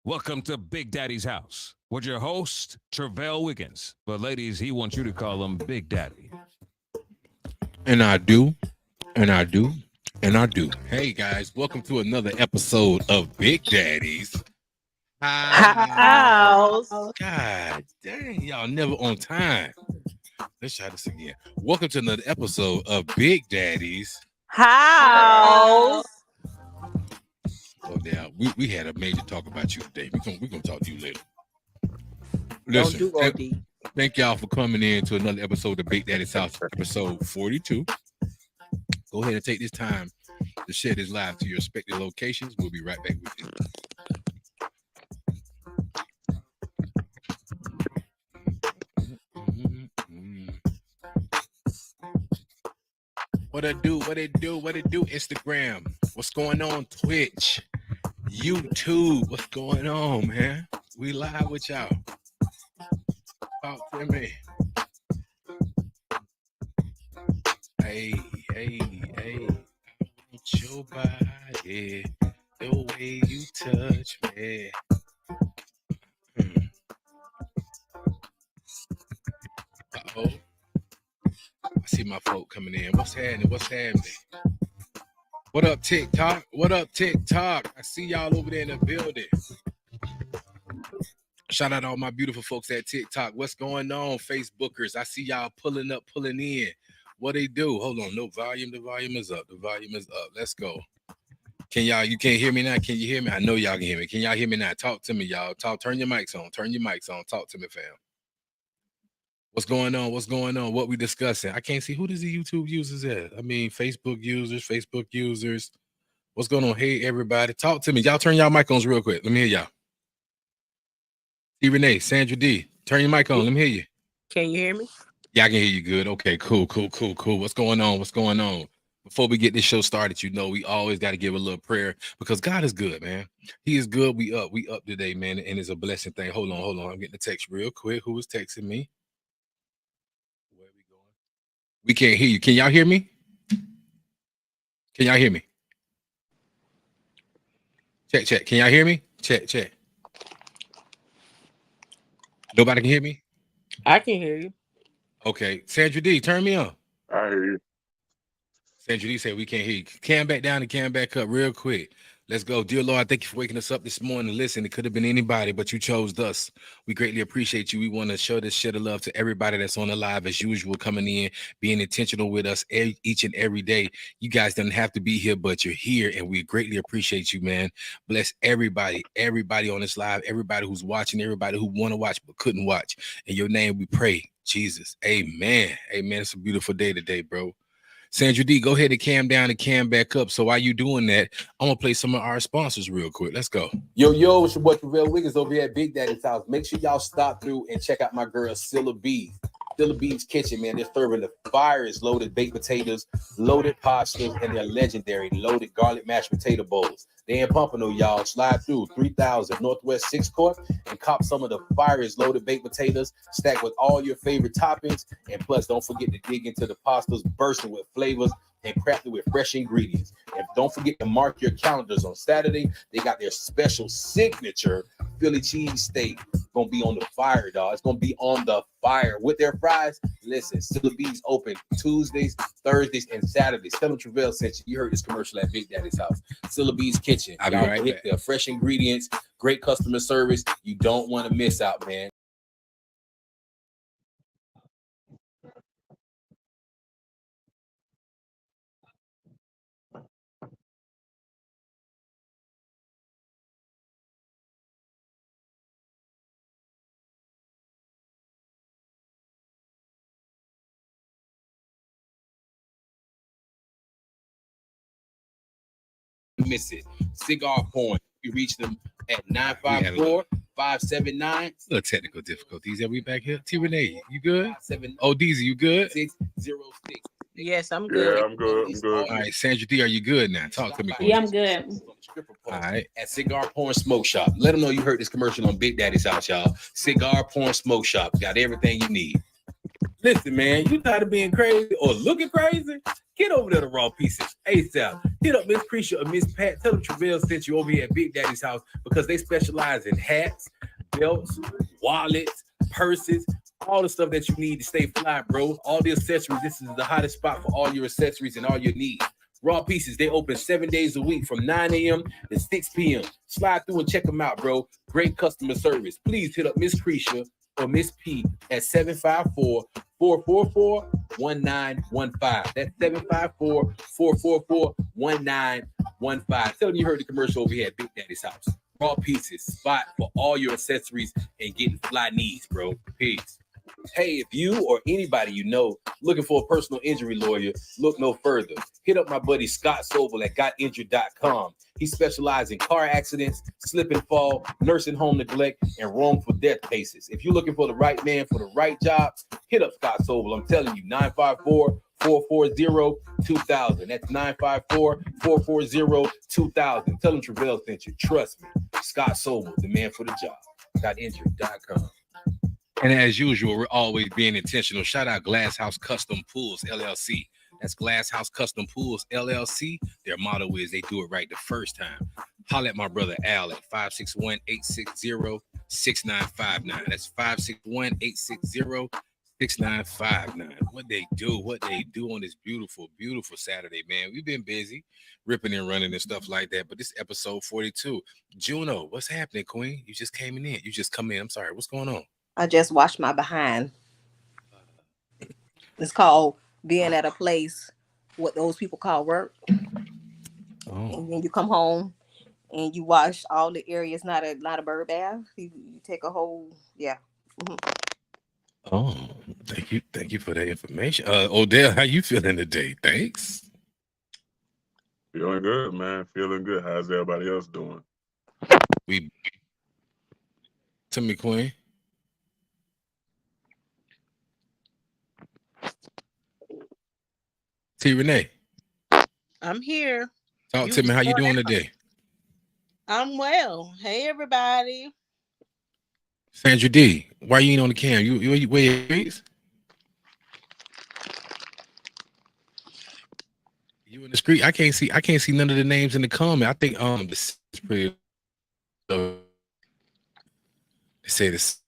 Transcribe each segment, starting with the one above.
Welcome to Big Daddy's house with your host, Travell Wiggins. But ladies, he wants you to call him Big Daddy. And I do, and I do, and I do. Hey guys, welcome to another episode of Big Daddy's House. God dang, y'all never on time. Let's try this again. Welcome to another episode of Big Daddy's House. Oh, now we had a major talk about you today. We're gonna talk to you later. Don't do OD. Thank y'all for coming in to another episode of Big Daddy's House, episode 42. Go ahead and take this time to share this live to your respective locations. We'll be right back with you. What it do? Instagram. What's going on? Twitch. YouTube. What's going on, man? We live with y'all. Talk to me. Hey. I want your body the way you touch me. Uh-oh. I see my folk coming in. What's happening? What up, TikTok? I see y'all over there in the building. Shout out to all my beautiful folks at TikTok. What's going on, Facebookers? I see y'all pulling in. What they do? Hold on, no volume. The volume is up. Let's go. You can't hear me now? Can you hear me? I know y'all can hear me. Can y'all hear me now? Talk to me, y'all. Turn your mics on. Talk to me, fam. What's going on? What we discussing? I can't see who does the YouTube users at. I mean, Facebook users. What's going on? Hey, everybody. Talk to me. Y'all turn y'all mic on real quick. Let me hear y'all. T. Renee, Sandra D. Turn your mic on. Let me hear you. Can you hear me? Yeah, I can hear you good. Okay, cool. What's going on? Before we get this show started, we always got to give a little prayer because God is good, man. He is good. We up today, man, and it's a blessing thing. Hold on. I'm getting the text real quick. Who is texting me? Where are we going? We can't hear you. Can y'all hear me? Check. Can y'all hear me? Check. Nobody can hear me? I can hear you. Okay. Sandra D, turn me on. I hear you. Sandra D said we can't hear you. Cam back down and cam back up real quick. Let's go. Dear Lord, thank you for waking us up this morning. Listen, it could have been anybody, but you chose us. We greatly appreciate you. We want to show this shit of love to everybody that's on the live as usual, coming in, being intentional with us each and every day. You guys don't have to be here, but you're here, and we greatly appreciate you, man. Bless everybody on this live, everybody who's watching, everybody who want to watch but couldn't watch. In your name we pray, Jesus. Amen. It's a beautiful day today, bro. Sandra D, go ahead and cam down and cam back up. So while you doing that, I'm gonna play some of our sponsors real quick. Let's go. Yo, it's your boy Travell Wiggins over here at Big Daddy's house. Make sure y'all stop through and check out my girl Cilla B's. Cilla B's Kitchen, man. They're serving the fires loaded baked potatoes, loaded pastas, and their legendary loaded garlic mashed potato bowls. They in Pompano, y'all. Slide through 3000 Northwest 6th Court and cop some of the fires loaded baked potatoes stacked with all your favorite toppings. And plus, don't forget to dig into the pastas bursting with flavors and crafted with fresh ingredients. And don't forget to mark your calendars on Saturday. They got their special signature Philly cheese steak. Gonna be on the fire, dog. It's gonna be on the fire with their fries. Listen, Cilla B's open Tuesdays, Thursdays, and Saturdays. Tell them Travell sent you. You heard this commercial at Big Daddy's house. Cilla B's Kitchen. I'll be right back. Their fresh ingredients, great customer service. You don't want to miss out, man. Miss it. Cigar Point. You reach them at 954-579. Little technical difficulties. Are we back here? T. Renee, you good? 7 Oh, Deezy, you good? 606. Yes, I'm good. Yeah, I'm good. All right, Sandra D, are you good now? Talk to me. Yeah, I'm good. All right. At Cigar Porn Smoke Shop. Let them know you heard this commercial on Big Daddy's house, y'all. Cigar Porn Smoke Shop. Got everything you need. Listen, man, you tired of being crazy or looking crazy? Get over there to Raw Pieces ASAP. Hit up Miss Creature or Miss Pat. Tell them Travell sent you over here at Big Daddy's house because they specialize in hats, belts, wallets, purses, all the stuff that you need to stay fly, bro. All the accessories. This is the hottest spot for all your accessories and all your needs. Raw Pieces, they open 7 days a week from 9 a.m. to 6 p.m. Slide through and check them out, bro. Great customer service. Please hit up Miss Creature or Miss P at 754-444-1915. That's 754-444-1915. Tell them you heard the commercial over here at Big Daddy's house. Raw Pieces, spot for all your accessories and getting fly needs, bro. Peace. Hey, if you or anybody you know looking for a personal injury lawyer, look no further. Hit up my buddy Scott Sobel at GotInjured.com. He specializes in car accidents, slip and fall, nursing home neglect, and wrongful death cases. If you're looking for the right man for the right job, hit up Scott Sobel. I'm telling you, 954-440-2000. That's 954-440-2000. Tell him Travell sent you. Trust me. Scott Sobel, the man for the job. GotInjured.com. And as usual, we're always being intentional. Shout out Glass House Custom Pools, LLC. That's Glass House Custom Pools, LLC. Their motto is they do it right the first time. Holler at my brother Al at 561-860-6959. That's 561-860-6959. What they do on this beautiful, beautiful Saturday, man. We've been busy ripping and running and stuff like that, but this episode 42. Juno, what's happening, Queen? You just came in. You just come in. I'm sorry. What's going on? I just washed my behind. It's called being at a place what those people call work. And then you come home and you wash all the areas, not a bird bath. You take a whole, yeah. Oh, thank you for that information. Odell, how you feeling today? Thanks. Feeling good, man. Feeling good. How's everybody else doing? Tell me, Queen. T. Renee. I'm here. Talk to me. How you doing today? I'm well. Hey, everybody. Sandra D. Why you ain't on the cam? You where your streets? You in the street? I can't see none of the names in the comment. I think this is pretty. They say this.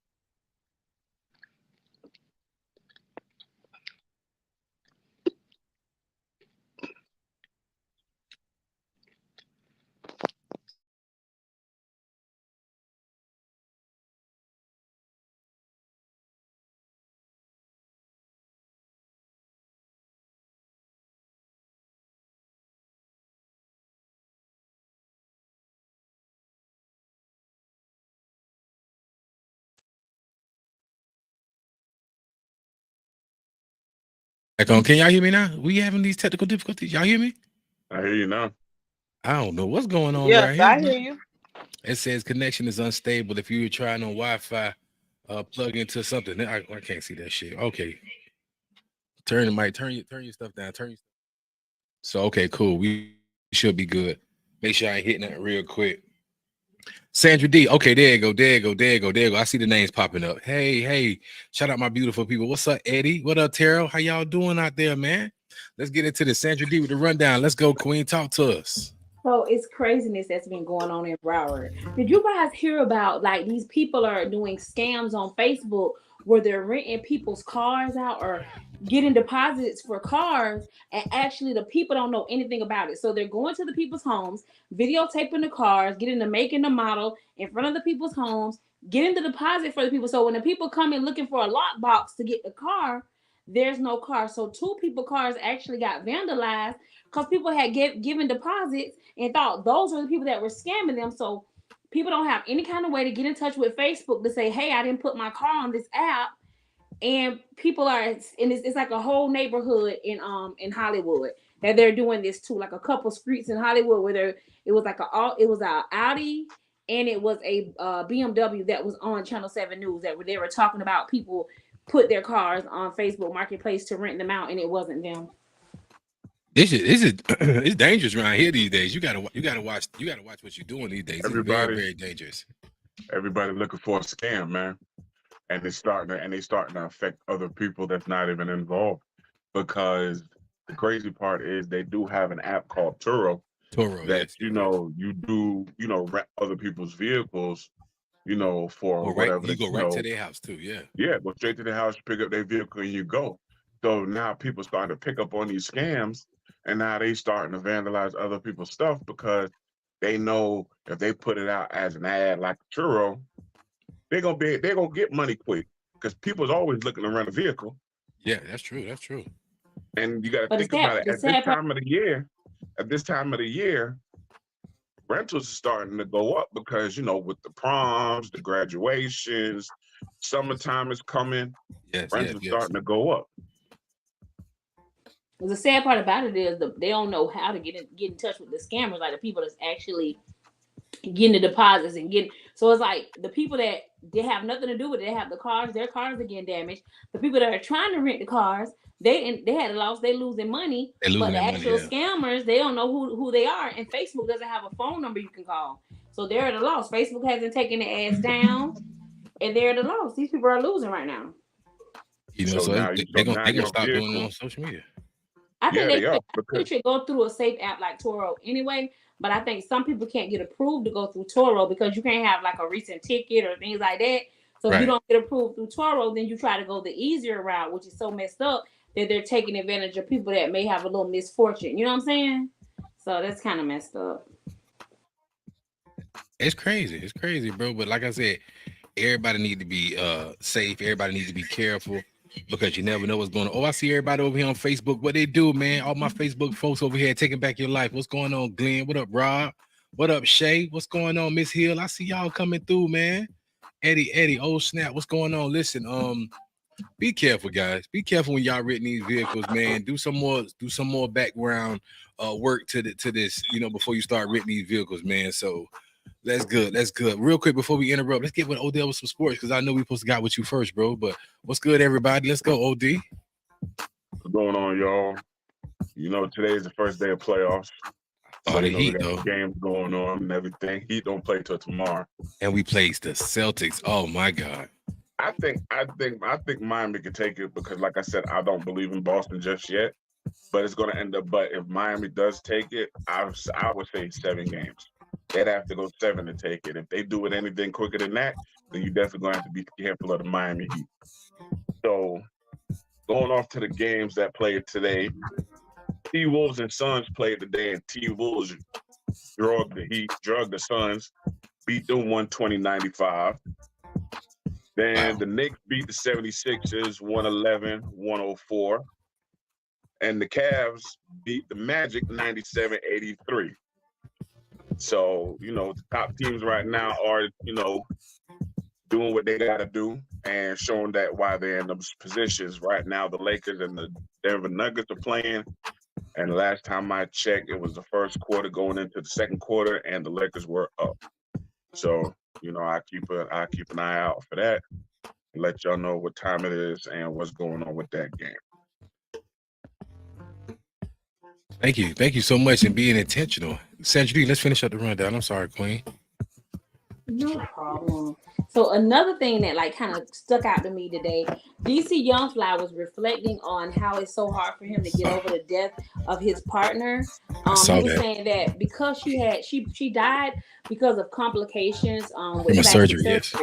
Can y'all hear me now? We having these technical difficulties. Y'all hear me? I hear you now. I don't know what's going on Yeah, right here. I hear you. It says connection is unstable. If you were trying on Wi-Fi, plug into something. I can't see that shit. Okay. Turn the mic. Turn your stuff down. So okay, cool. We should be good. Make sure I ain't hitting that real quick. Sandra D. Okay, there you go. I see the names popping up. Hey. Shout out my beautiful people. What's up, Eddie? What up, Terrell? How y'all doing out there, man? Let's get into this. Sandra D with the rundown. Let's go, Queen. Talk to us. So it's craziness that's been going on in Broward. Did you guys hear about like these people are doing scams on Facebook where they're renting people's cars out or getting deposits for cars, and actually the people don't know anything about it. So they're going to the people's homes, videotaping the cars, getting the make and the model in front of the people's homes, getting the deposit for the people. So when the people come in looking for a lockbox to get the car, there's no car. So 2 people cars actually got vandalized because people had given deposits and thought those were the people that were scamming them. So people don't have any kind of way to get in touch with Facebook to say, hey, I didn't put my car on this app. And people are, and it's like a whole neighborhood in Hollywood that they're doing this too, like a couple streets in Hollywood where it was a Audi and it was a BMW that was on Channel 7 News that they were talking about people put their cars on Facebook Marketplace to rent them out, and it wasn't them. It's dangerous around here these days. You gotta watch what you're doing these days. It's very, very dangerous. Everybody looking for a scam, man. And they starting to affect other people that's not even involved, because the crazy part is they do have an app called Turo Toro, that yes. you know you do rent other people's vehicles, for Or right, whatever you they, go right to their house too. Yeah. go straight to the house, pick up their vehicle, and you go. So now people starting to pick up on these scams, and now they starting to vandalize other people's stuff because they know if they put it out as an ad like Turo, they're gonna get money quick because people's always looking to rent a vehicle. Yeah, that's true. That's true. And you got to But think the about it sad, the at this sad part, time of the year. At this time of the year, rentals are starting to go up because with the proms, the graduations, summertime is coming. Yes, Rentals starting to go up. the sad part about it is they don't know how to get in touch with the scammers, like the people that's actually getting the deposits and getting. So it's like the people that they have nothing to do with it, they have the cars, their cars are getting damaged. The people that are trying to rent the cars, they had a loss, they losing money. They're losing But the their money, actual yeah. scammers, they don't know who they are, and Facebook doesn't have a phone number you can call. So they're at a loss. Facebook hasn't taken the ads down, and they're at a loss. These people are losing right now. So now they're gonna your start doing it vehicle- on social media. I think they are, because should go through a safe app like Turo anyway. But I think some people can't get approved to go through Turo because you can't have like a recent ticket or things like that. So if Right. you don't get approved through Turo, then you try to go the easier route, which is so messed up that they're taking advantage of people that may have a little misfortune. You know what I'm saying? So that's kind of messed up. It's crazy. It's crazy, bro. But like I said, everybody need to be safe. Everybody needs to be careful because you never know what's going on. Oh, I see everybody over here on Facebook. What they do, man? All my Facebook folks over here taking back your life. What's going on, Glenn? What up, Rob? What up, Shay? What's going on, Miss Hill? I see y'all coming through, man. Eddie, oh snap, what's going on? Listen, be careful, guys. Be careful when y'all renting these vehicles, man. Do some more background work to this, before you start renting these vehicles, man. So that's good. Real quick before we interrupt, let's get with Odell with some sports because I know we supposed to got with you first, bro. But what's good, everybody? Let's go, OD. what's going on, y'all? Today is the first day of playoffs. Oh, the we Heat, got though. some games going on and everything. Heat don't play till tomorrow. And we placed the Celtics. Oh my God. I think Miami could take it because, like I said, I don't believe in Boston just yet. But it's going to end up. But if Miami does take it, I would say 7 games. They'd have to go 7 to take it. If they do it anything quicker than that, then you definitely going to have to be careful of the Miami Heat. So going off to the games that played today, T-Wolves and Suns played today, and T-Wolves drugged the Suns, beat them 120-95. Then the Knicks beat the 76ers 111-104. And the Cavs beat the Magic 97-83. So, the top teams right now are, doing what they got to do and showing that why they're in those positions. Right now, the Lakers and the Denver Nuggets are playing. And last time I checked, it was the first quarter going into the second quarter, and the Lakers were up. So, I keep an eye out for that and let y'all know what time it is and what's going on with that game. Thank you so much and being intentional. Sandra D, let's finish up the rundown. I'm sorry, Queen. No problem. So another thing that kind of stuck out to me today, DC Youngfly was reflecting on how it's so hard for him to get over the death of his partner. He was saying that because she died because of complications with from a surgery. Yes.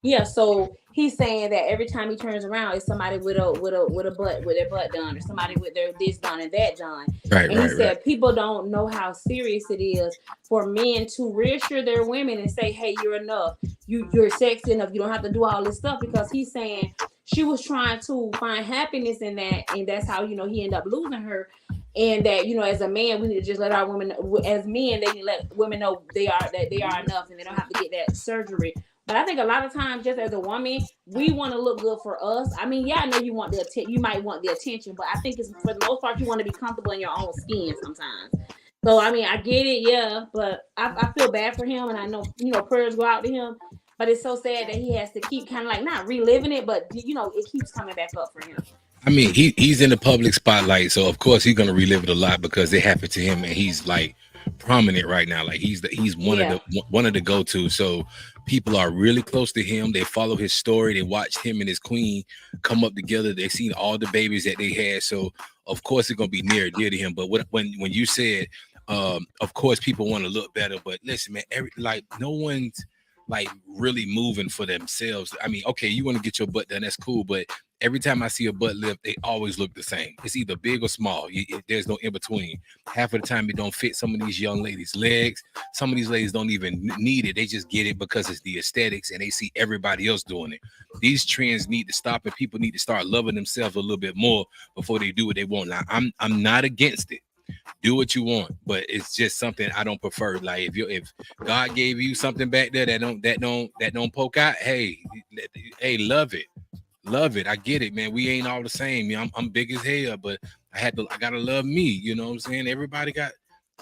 Yeah, so he's saying that every time he turns around, it's somebody with their butt done, or somebody with their this done and that done. Right, and he said people don't know how serious it is for men to reassure their women and say, "Hey, you're enough. You're sexy enough. You don't have to do all this stuff." Because he's saying she was trying to find happiness in that, and that's how he ended up losing her. And that as a man, we need to just let our women, as men, they need to let women know they are enough, and they don't have to get that surgery. But I think a lot of times, just as a woman, we want to look good for us. I mean, yeah, I know you want you might want the attention, but I think it's for the most part you want to be comfortable in your own skin sometimes. So I mean, I get it, yeah, but I feel bad for him, and I know prayers go out to him. But it's so sad that he has to keep kind of not reliving it, but it keeps coming back up for him. I mean, he's in the public spotlight, so of course he's gonna relive it a lot because it happened to him, and he's prominent right now. Like he's one of the go-to. So people are really close to him. They follow his story. They watched him and his queen come up together. They've seen all the babies that they had. So of course it's gonna be near and dear to him. But when you said, of course people want to look better, but listen, man, no one's like really moving for themselves. I mean, okay, you want to get your butt done, that's cool, but every time I see a butt lift, they always look the same. It's either big or small. There's no in between. Half of the time, it don't fit some of these young ladies' legs. Some of these ladies don't even need it. They just get it because it's the aesthetics and they see everybody else doing it. These trends need to stop, and people need to start loving themselves a little bit more before they do what they want. Now, I'm not against it. Do what you want, but it's just something I don't prefer. Like if God gave you something back there that don't poke out, hey, love it. Love it. I get it, man. We ain't all the same. I'm big as hell, but I gotta love me. You know what I'm saying? Everybody got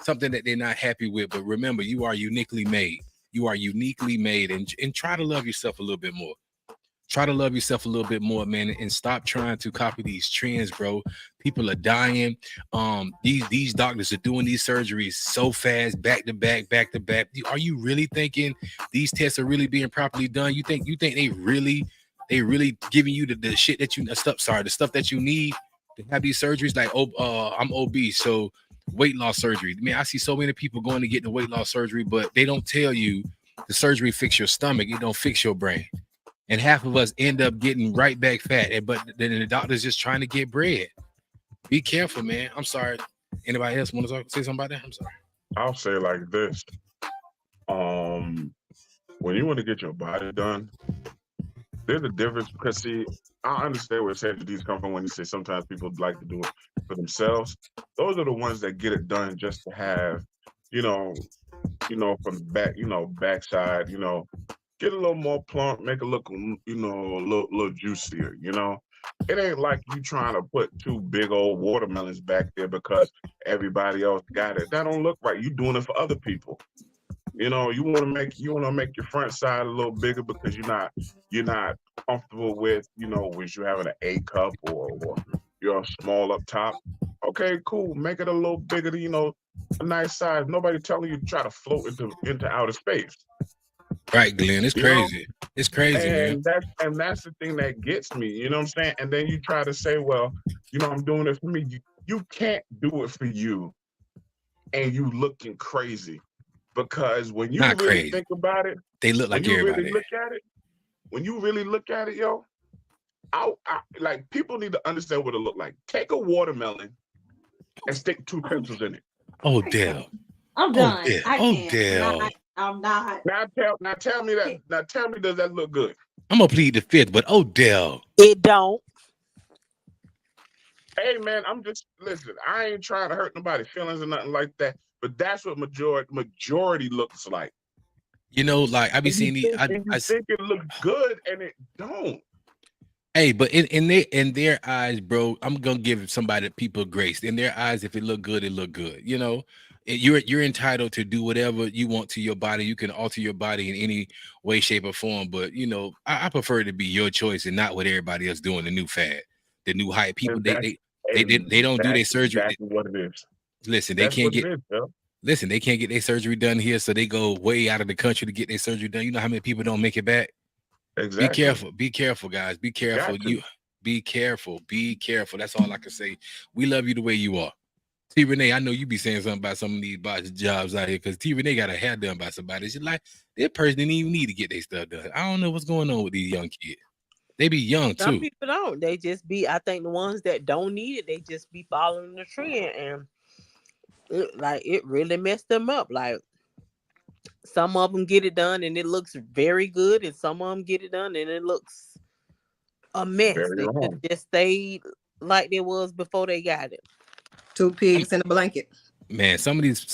something that they're not happy with. But remember, you are uniquely made. You are uniquely made, and try to love yourself a little bit more. Try to love yourself a little bit more, man, and stop trying to copy these trends, bro. People are dying. These doctors are doing these surgeries so fast, back to back. Are you really thinking these tests are really being properly done? You think they really giving you the shit that the stuff that you need to have these surgeries? Like, I'm obese, so weight loss surgery. I mean, I see so many people going to get the weight loss surgery, but they don't tell you the surgery fix your stomach. It don't fix your brain. And half of us end up getting right back fat. But then the doctor's just trying to get bread. Be careful, man. I'm sorry. Anybody else want to say something about that? I'm sorry. I'll say like this. When you want to get your body done, there's a difference, because see, I understand where strategies come from when you say sometimes people like to do it for themselves. Those are the ones that get it done just to have, from the back, backside, get a little more plump, make it look, a little juicier, It ain't like you trying to put two big old watermelons back there because everybody else got it. That don't look right. You doing it for other people. You want to make your front side a little bigger because you're not comfortable with, with you having an A cup or you're small up top. Okay, cool. Make it a little bigger, a nice size. Nobody telling you to try to float into outer space. Right, Glenn. It's crazy. It's crazy, and man. That's the thing that gets me. You know what I'm saying? And then you try to say, well, I'm doing it for me. You can't do it for you, and you looking crazy. Because when you Not really crazy. think about it, They look like everybody. When you really look at it, yo, I like people need to understand what it look like. Take a watermelon and stick 2 pencils in it. Oh, Dale. I'm done. Dale. I'm not. Now tell me, does that look good? I'm gonna plead the fifth, but Dale. It don't. Hey man, listen, I ain't trying to hurt nobody's feelings or nothing like that. But that's what majority looks like. Like I be seeing these. I think it looks good and it don't. Hey, but in their eyes, bro, I'm gonna give people grace. In their eyes, if it look good, it look good. You're entitled to do whatever you want to your body. You can alter your body in any way, shape, or form. But I prefer it to be your choice and not what everybody else doing. The new fad, the new hype. People they don't do their surgery. Exactly what it is. Listen, they can't get their surgery done here, so they go way out of the country to get their surgery done. You know how many people don't make it back? Exactly. Be careful, guys. Be careful. Be careful. That's all I can say. We love you the way you are. T. Renee, I know you be saying something about some of these body jobs out here because T. Renee got her hair done by somebody. It's just like that person didn't even need to get their stuff done. I don't know what's going on with these young kids. They be young Some too. people don't. They just be. I think the ones that don't need it, they just be following the trend, and it really messed them up. Like some of them get it done and it looks very good, and some of them get it done and it looks a mess. They just stayed like they was before they got it. 2 pigs in a blanket. Man, some of these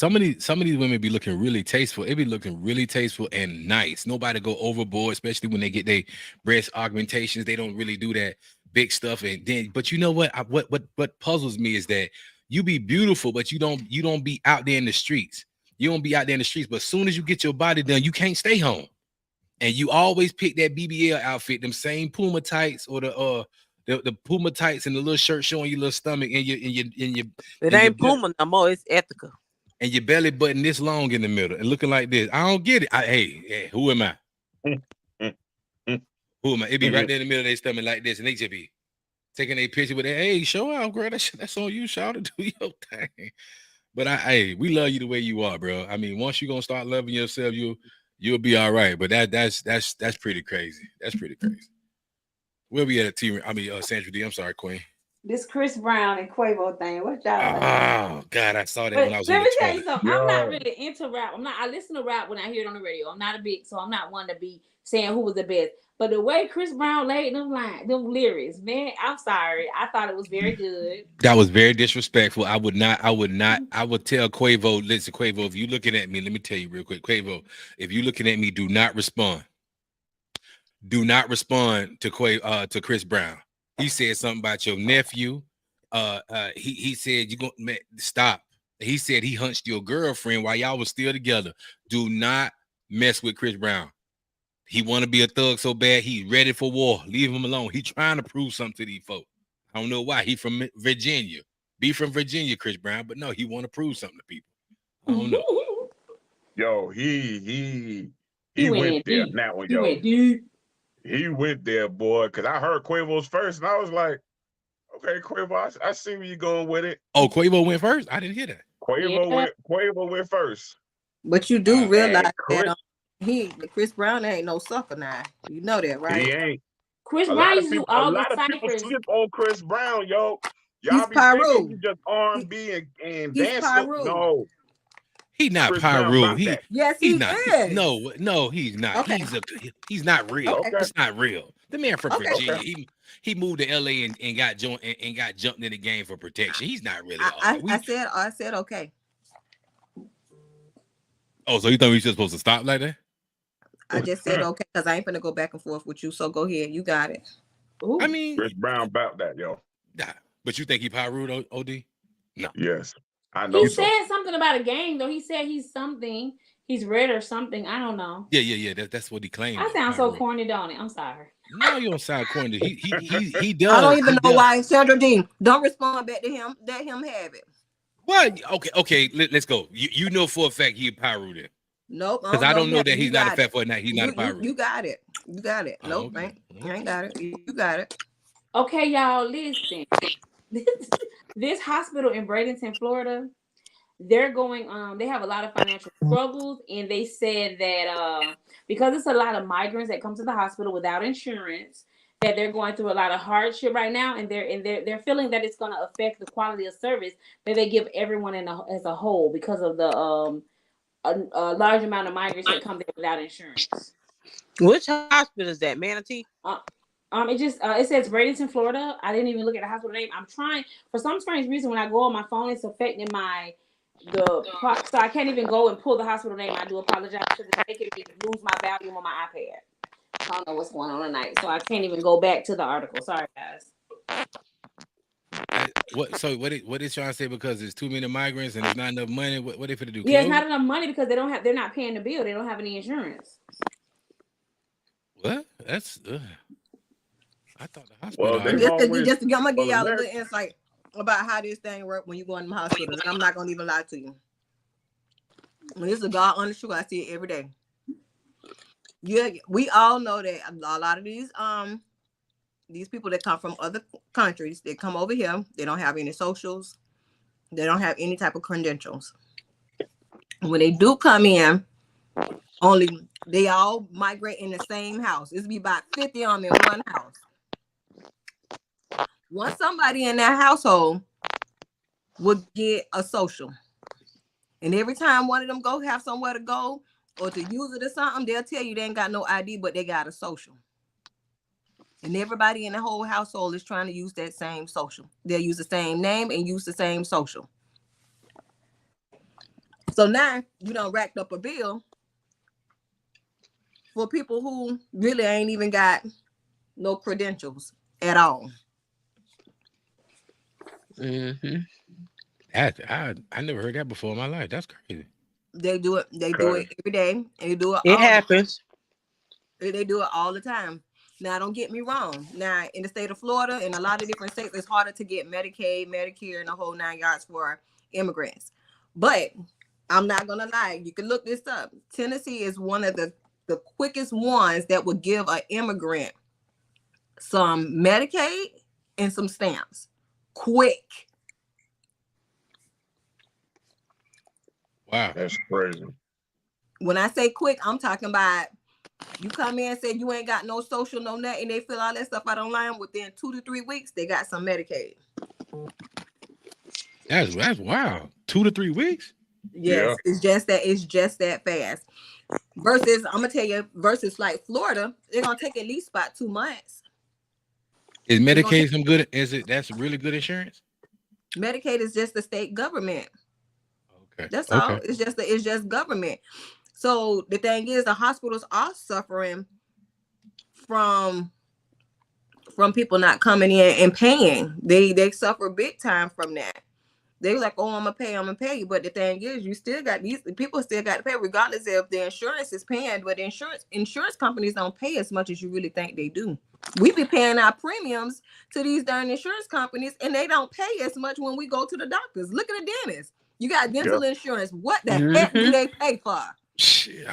women be looking really tasteful. It be looking really tasteful and nice. Nobody go overboard, especially when they get their breast augmentations. They don't really do that big stuff. And then, but you know what? What puzzles me is that you be beautiful, but you don't be out there in the streets. You don't be out there in the streets. But as soon as you get your body done, you can't stay home. And you always pick that BBL outfit, them same Puma tights or the Puma tights and the little shirt showing your little stomach and your It ain't Puma no more. It's Ethica. and your belly button this long in the middle and looking like this. I don't get it. Hey, who am I? Who am I? It be right there in the middle of their stomach like this, and they just be taking a picture with it. Hey, show out, girl. That's on you. Shout out, do your thing. But we love you the way you are, bro. I mean, once you're gonna start loving yourself, you'll be all right. But that's pretty crazy. That's pretty crazy. We'll be at a team. Sandra D. I'm sorry, Queen. This Chris Brown and Quavo thing. What y'all? Oh God, I saw that when I was. Let me tell you toilet. something. I'm not really into rap. I listen to rap when I hear it on the radio. I'm not so I'm not one to be saying who was the best. But the way Chris Brown laid them lyrics, man, I'm sorry. I thought it was very good. That was very disrespectful. I would tell Quavo, listen, Quavo, if you looking at me, let me tell you real quick, Quavo, if you looking at me, do not respond. Do not respond to Chris Brown. He said something about your nephew. He said you gonna stop. He said he hunched your girlfriend while y'all was still together. Do not mess with Chris Brown. He want to be a thug so bad. He's ready for war. Leave him alone. He trying to prove something to these folks. I don't know why. He from Virginia. Be from Virginia, Chris Brown. But no, he want to prove something to people. I don't know. Yo, he went there. That one, yo. He went there, boy. Because I heard Quavo's first, and I was like, okay, Quavo, I see where you going with it. Oh, Quavo went first? I didn't hear that. Quavo went first. But you do realize that Chris Brown ain't no sucker now. You know that, right? He ain't. Chris Brown used to do all the people ciphers. sleep on Chris Brown, yo. Y'all He's be Pyru. thinking he just R&B and He's dancing. Pyru. No. He's not Chris Brown Pyru. about that. Yes, He's he not. is. No, he's not. Okay. He's not real. Okay. It's not real. The man from Okay. Virginia. He moved to LA and got jumped in the game for protection. He's not really. I said okay. Oh, so you thought we were just supposed to stop like that? I just said okay because I ain't gonna go back and forth with you. So go ahead. You got it. Ooh. I mean, Chris Brown about that, yo. nah. But you think he Pyru, OD? No. Yes. I know. He said something about a game, though. He said he's something. He's red or something. I don't know. Yeah. That's what he claimed. I sound so corny, don't it? I'm sorry. No, you don't sound corny. He does. I don't even know why. Sandra Dean, don't respond back to him. Let him have it. What? Okay. Let's go. You know for a fact he Pyru then. Nope. Because I don't know that he's not a fat boy. He's not a Pyru. You got it. You got it. Oh, Nope, okay. You ain't got it. You got it. Okay, y'all, listen. This hospital in Bradenton, Florida, they're going. They have a lot of financial struggles, and they said that because it's a lot of migrants that come to the hospital without insurance, that they're going through a lot of hardship right now, and they're feeling that it's going to affect the quality of service that they give everyone as a whole because of the a large amount of migrants that come there without insurance. Which hospital is that? Manatee? It says Bradenton, Florida. I didn't even look at the hospital name. I'm trying for some strange reason when I go on my phone, it's affecting so I can't even go and pull the hospital name. I do apologize to the make it lose my volume on my iPad. I don't know what's going on tonight, so I can't even go back to the article. Sorry, guys. What is trying to say? Because there's too many migrants and there's not enough money. What they finna do? Yeah, it's not enough money because they're not paying the bill. They don't have any insurance. What? That's. I thought the hospital. Well, I'm gonna give y'all a little insight about how this thing works when you go in the hospital. And I'm not gonna even lie to you. When this is God honest truth, I see it every day. Yeah, we all know that a lot of these people that come from other countries, they come over here, they don't have any socials, they don't have any type of credentials. When they do come in, they all migrate in the same house. It's be about 50 of them in one house. Once somebody in that household would get a social, and every time one of them go have somewhere to go or to use it or something, they'll tell you they ain't got no ID, but they got a social. And everybody in the whole household is trying to use that same social. They'll use the same name and use the same social. So now you done racked up a bill for people who really ain't even got no credentials at all. Mm-hmm. I never heard that before in my life. That's crazy. They do it. They do it every day, and they do it. It happens. They do it all the time. Now, don't get me wrong. Now, in the state of Florida and a lot of different states, it's harder to get Medicaid, Medicare, and the whole 9 yards for immigrants. But I'm not gonna lie. You can look this up. Tennessee is one of the quickest ones that would give an immigrant some Medicaid and some stamps. Quick. Wow. That's crazy. When I say quick, I'm talking about you come in and say you ain't got no social, no nothing, and they fill all that stuff out online. Within 2 to 3 weeks, they got some Medicaid. That's wow. 2 to 3 weeks. Yes, it's just that fast. Versus, I'm gonna tell you, versus like Florida, they're gonna take at least about 2 months. Is Medicaid some good? Is it that's really good insurance? Medicaid is just the state government. Okay. That's all. It's just government. So the thing is, the hospitals are suffering from people not coming in and paying. They suffer big time from that. They like, oh, I'm gonna pay you. But the thing is, you still got these people still got to pay, regardless if the insurance is paying. But the insurance companies don't pay as much as you really think they do. We be paying our premiums to these darn insurance companies, and they don't pay as much when we go to the doctors. Look at the dentist. You got dental insurance. What the heck do they pay for? Shit,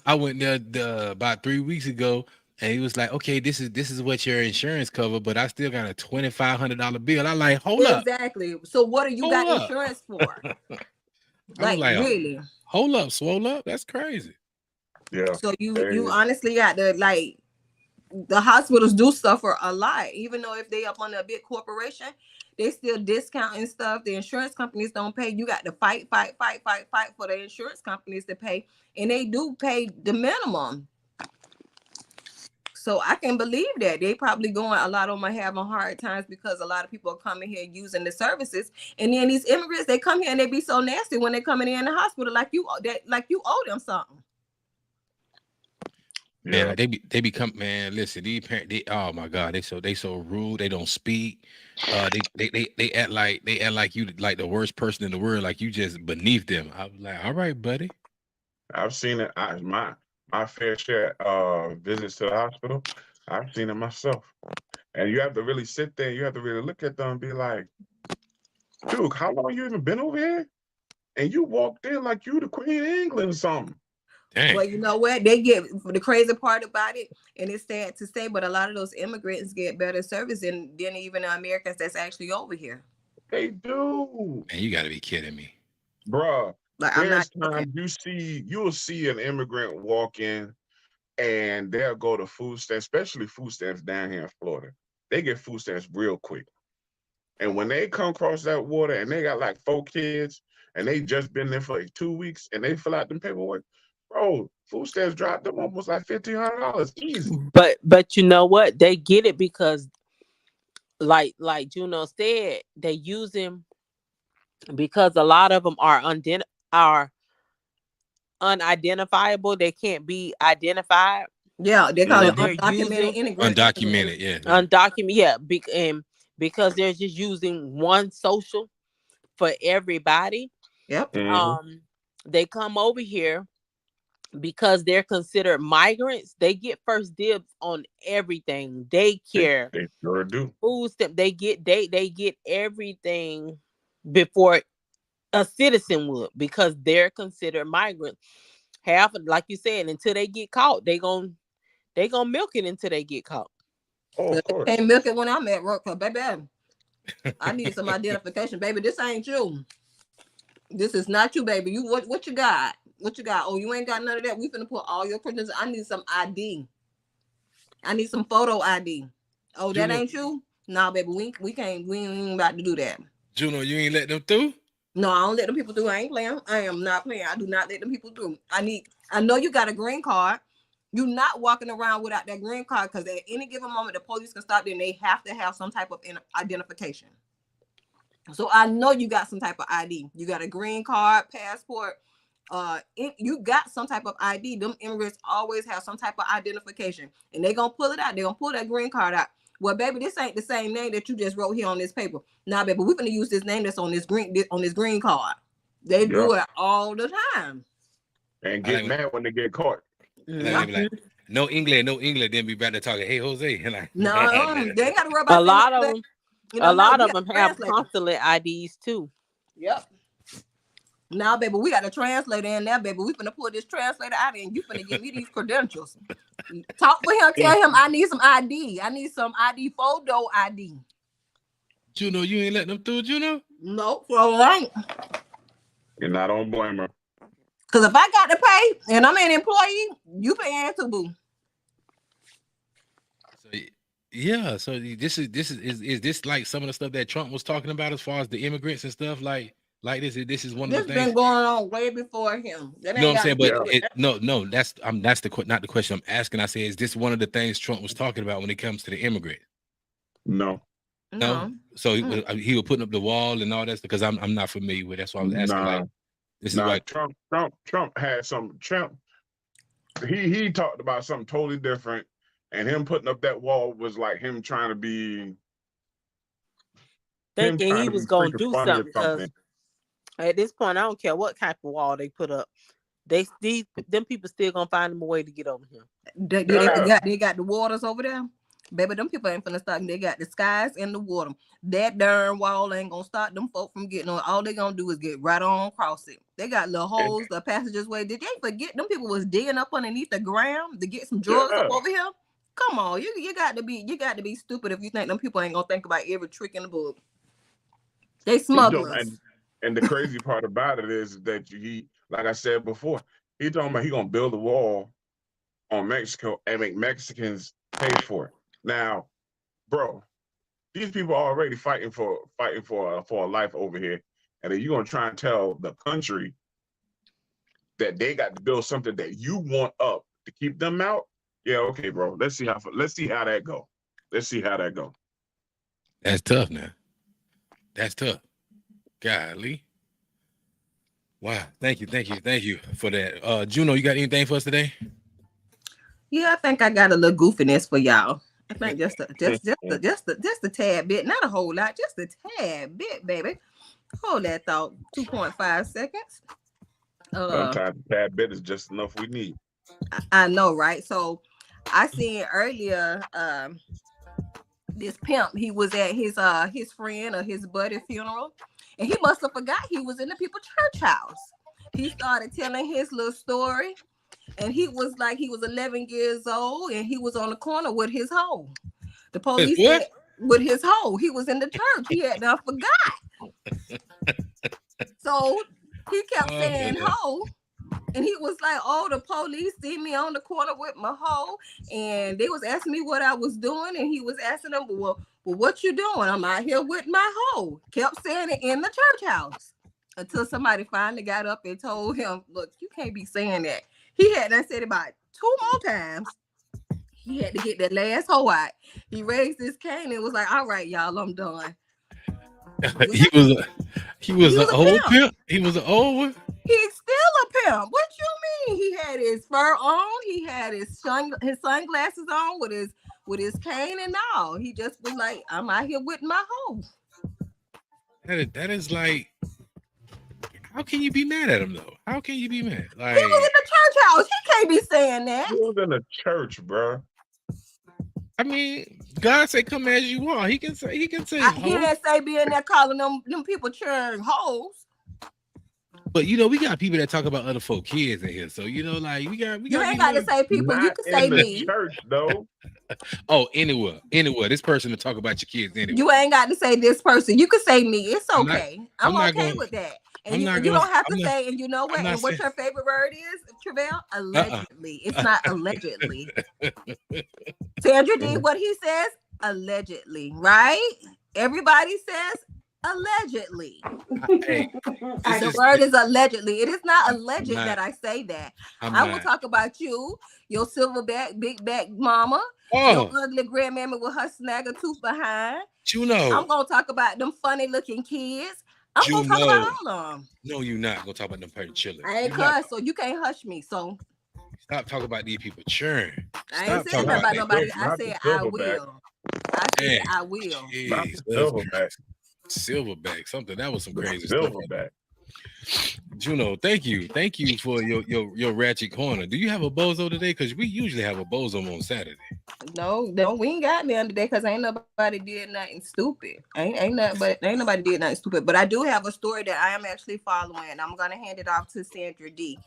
I went there about 3 weeks ago, and he was like, "Okay, this is what your insurance cover, but I still got a $2,500 bill." I like, hold up. Exactly. So what do you got insurance for? Like really? Hold up, swole up. That's crazy. Yeah. So you honestly got to like. The hospitals do suffer a lot, even though if they up on a big corporation, they still discounting stuff. The insurance companies don't pay. You got to fight for the insurance companies to pay, and they do pay the minimum. So I can believe that they probably going a lot of them are having hard times because a lot of people are coming here using the services, and then these immigrants they come here and they be so nasty when they coming in the hospital like you owe them something. Yeah, they become man. Listen, these parents, oh my god, they so rude. They don't speak. They act like you like the worst person in the world, like you just beneath them. I was like, all right, buddy. I've seen it. My fair share visits to the hospital. I've seen it myself, and you have to really sit there. You have to really look at them and be like, "Dude, how long you even been over here?" And you walked in like you the Queen of England or something. Dang. Well, you know what? They get the crazy part about it, and it's sad to say, but a lot of those immigrants get better service than even the Americans that's actually over here. They do. Man, you got to be kidding me, bruh. Like there's times you'll see an immigrant walk in, and they'll go to food stamps, especially food stamps down here in Florida. They get food stamps real quick, and when they come across that water, and they got like 4 kids, and they just been there for like 2 weeks, and they fill out them paperwork. Bro, food stamps dropped them almost like $1,500 easy. But you know what? They get it because, like Juno said, they use them because a lot of them are unidentifiable. They can't be identified. Yeah, they call it undocumented immigrants. Undocumented, yeah. Undocumented, yeah. Because they're just using one social for everybody. Yep. They come over here. Because they're considered migrants, they get first dibs on everything. Daycare, they sure do. Food stamp, they get everything before a citizen would, because they're considered migrants. Half, like you said, until they get caught, they gonna milk it until they get caught. Oh, of course. Can't milk it when I'm at work, baby. I need some identification, baby. This ain't you. This is not you, baby. You what you got? What you got? Oh, you ain't got none of that. We finna put all your credentials. I need some ID. I need some photo ID. Oh, that ain't you? Nah, baby. We ain't about to do that. Juno, you ain't let them through? No, I don't let them people through. I ain't playing. I am not playing. I do not let them people through. I know you got a green card. You're not walking around without that green card, because at any given moment the police can stop them. They have to have some type of identification. So I know you got some type of ID. You got a green card, passport. You got some type of ID. Them immigrants always have some type of identification, and they gonna pull it out. They gonna pull that green card out. Well, baby, this ain't the same name that you just wrote here on this paper. Nah, baby, we're gonna use this name that's on this green card. They do it all the time. And get mad when they get caught. Like, no English, then be back to talking. Hey, Jose. Like, no, they ain't gotta worry about a lot of them. A lot of them have consulate IDs too. Yep. Now, baby, we got a translator in there, baby. We finna pull this translator out and you finna give me these credentials. Talk for him, tell him I need some ID. I need some ID, photo ID. Juno, you ain't letting them through, Juno? No, for ain't. You're not on blame her. Cause if I got to pay and I'm an employee, you paying too, boo. So yeah, so this is this like some of the stuff that Trump was talking about as far as the immigrants and stuff like this is one of This the been things. going on way before him. That You know ain't what I'm saying? got- But no, that's not the question I'm asking. I say, is this one of the things Trump was talking about when it comes to the immigrant? No. No. So he was putting up the wall and all that because I'm not familiar with. That's why I was asking. Nah. Like, this Nah, is like Trump had some Trump. He talked about something totally different, and him putting up that wall was like him trying to be Thinking he was gonna freaking do funny or something because at this point, I don't care what type of wall they put up. Them people still gonna find them a way to get over here. They got the waters over there. Baby, them people ain't finna stop. They got the skies and the water. That darn wall ain't gonna stop them folk from getting on. All they gonna do is get right on across it. They got little holes, the passengers way. Did they forget them people was digging up underneath the ground to get some drugs up over here? Come on, you got to be stupid if you think them people ain't gonna think about every trick in the book. They smugglers. And the crazy part about it is that he, like I said before, he talking about he gonna build a wall on Mexico and make Mexicans pay for it. Now, bro, these people are already fighting for a life over here, and then you gonna try and tell the country that they got to build something that you want up to keep them out? Yeah, okay, bro. Let's see how that go. Let's see how that go. that's tough now. That's tough. Golly. Wow. Thank you for that. Juno, you got anything for us today? Yeah, I think I got a little goofiness for y'all. I think just a tad bit, not a whole lot, just a tad bit, baby. Hold that thought. 2.5 seconds. Sometimes a tad bit is just enough we need. I know, right? So I seen earlier this pimp, he was at his friend or his buddy funeral, and he must have forgot he was in the people's church house. He started telling his little story, and he was 11 years old, and he was on the corner with his hoe. The police said with his hoe, he was in the church. He had now forgot. So he kept saying hoe. And he was like, oh, the police see me on the corner with my hoe. And they was asking me what I was doing. And he was asking them, well, what you doing? I'm out here with my hoe. Kept saying it in the church house. Until somebody finally got up and told him, look, you can't be saying that. He had that said about 2 more times. He had to get that last hoe out. He raised his cane and was like, all right, y'all, I'm done. He was an old pimp. He was an old one. He's still a pimp. What you mean? He had his fur on. He had his sunglasses on with his cane and all. He just was like, I'm out here with my hoe. That is like, how can you be mad at him though? How can you be mad? Like, he was in the church house. He can't be saying that. He was in a church, bro. I mean, God say come as you are. He can say. He didn't say be in there calling them people churn hoes. But you know, we got people that talk about other folk kids in here. So you know, like we got. You ain't got to say people. You can say me. Church though. Oh, anywhere. This person to talk about your kids anyway. You ain't got to say this person. You can say me. It's okay. I'm okay with that. And you don't have to say. And you know what? And what your favorite word is, Travell? Allegedly. It's not allegedly. Sandra did what he says. Allegedly, right? Everybody says allegedly. The word is allegedly. It is not alleged that I say that. I will talk about you, your silverback, big back mama, your ugly grandmammy with her snagger tooth behind. You know. I'm gonna talk about them funny looking kids. I'm gonna talk about all of them. No, you're not gonna talk about them pretty children. I ain't cuss, so you can't hush me. So stop talking about these people churn. I ain't saying about nobody. I said I will. I will. Silverback. Something that was some crazy Silverback. stuff. Juno, thank you for your ratchet corner. Do you have a bozo today? Because we usually have a bozo on Saturday. No, we ain't got none today because ain't nobody did nothing stupid. Ain't nobody did nothing stupid. But I do have a story that I am actually following. I'm gonna hand it off to Sandra D.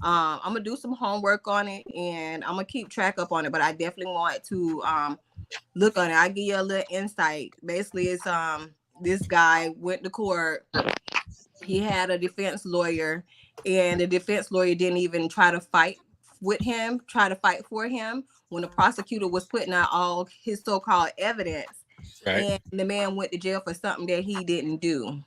I'm gonna do some homework on it and I'm gonna keep track up on it. But I definitely want to look on it. I'll give you a little insight. Basically, it's this guy went to court. He had a defense lawyer, and the defense lawyer didn't even try to fight for him when the prosecutor was putting out all his so-called evidence. Right. And the man went to jail for something that he didn't do.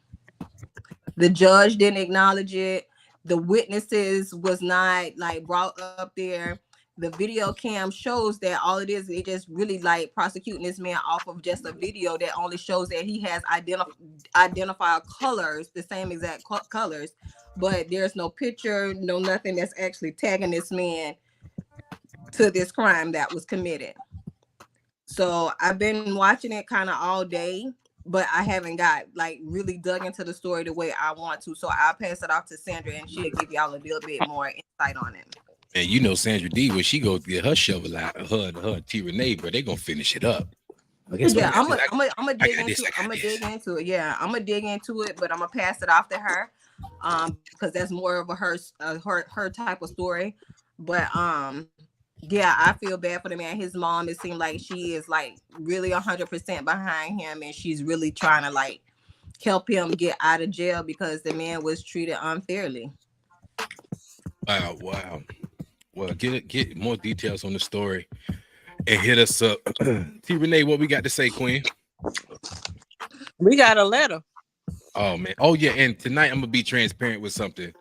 The judge didn't acknowledge it. The witnesses was not like brought up there. The video cam shows that all it is, it just really like prosecuting this man off of just a video that only shows that he has identified colors, the same exact colors, but there's no picture, no nothing that's actually tagging this man to this crime that was committed. So I've been watching it kind of all day, but I haven't got like really dug into the story the way I want to. So I'll pass it off to Sandra and she'll give y'all a little bit more insight on it. And you know Sandra D, when she go get her shovel out, her T Renee, bro, they gonna finish it up. Yeah, I'm gonna dig into it. Yeah, I'm gonna dig into it, but I'm gonna pass it off to her, because that's more of a her type of story. But yeah, I feel bad for the man. His mom, it seemed like she is like really 100% behind him, and she's really trying to like help him get out of jail because the man was treated unfairly. Wow. Well, get more details on the story and hit us up. T Renee, what we got to say, Queen? We got a letter. Oh man. Oh yeah, and tonight I'm gonna be transparent with something.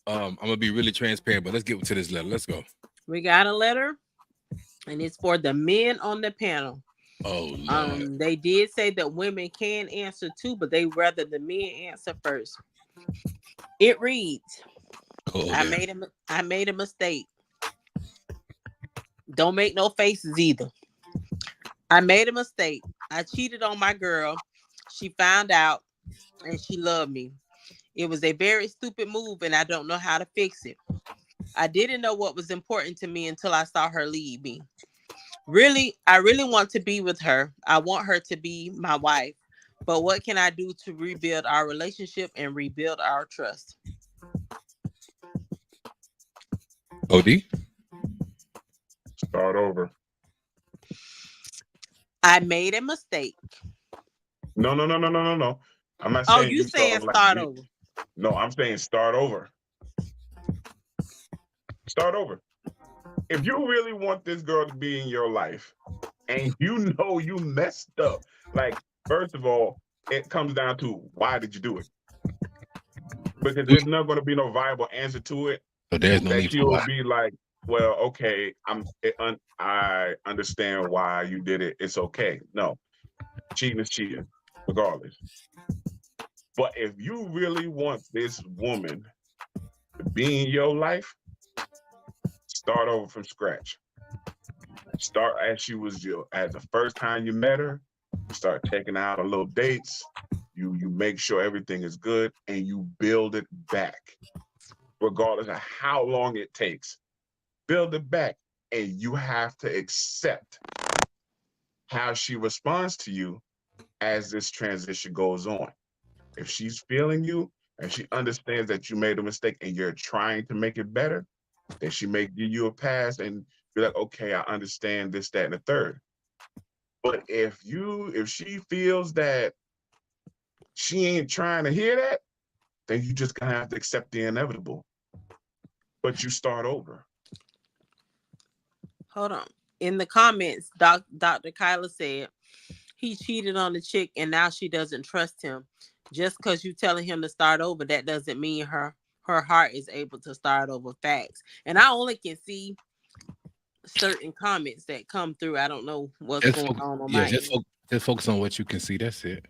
I'm gonna be really transparent, but let's get to this letter. Let's go. We got a letter, and it's for the men on the panel. Oh Lord. They did say that women can answer too, but they rather the men answer first. It reads, I made a mistake. Don't make no faces either. I made a mistake. I cheated on my girl. She found out and she loved me. It was a very stupid move and I don't know how to fix it. I didn't know what was important to me until I saw her leave me. I really want to be with her. I want her to be my wife. But what can I do to rebuild our relationship and rebuild our trust? OD? Start over. I made a mistake. No. I'm not saying. Oh, you saying start over? No, I'm saying start over. Start over. If you really want this girl to be in your life, and you know you messed up, like first of all, it comes down to why did you do it? Because there's not going to be no viable answer to it. So there's no need for why. Be like, well, okay, I understand why you did it. It's okay. No, cheating is cheating, regardless. But if you really want this woman to be in your life, start over from scratch. Start as she was at the first time you met her. You start taking out a little dates. You make sure everything is good, and you build it back, regardless of how long it takes. Build it back, and you have to accept how she responds to you as this transition goes on. If she's feeling you and she understands that you made a mistake and you're trying to make it better, then she may give you a pass and be like, okay, I understand this, that, and the third. But if she feels that she ain't trying to hear that, then you just gonna have to accept the inevitable. But you start over. Hold on. In the comments, Dr. Kyla said he cheated on the chick and now she doesn't trust him. Just because you're telling him to start over, that doesn't mean her heart is able to start over. Facts. And I only can see certain comments that come through. I don't know what's going on my end. Just focus on what you can see. That's it.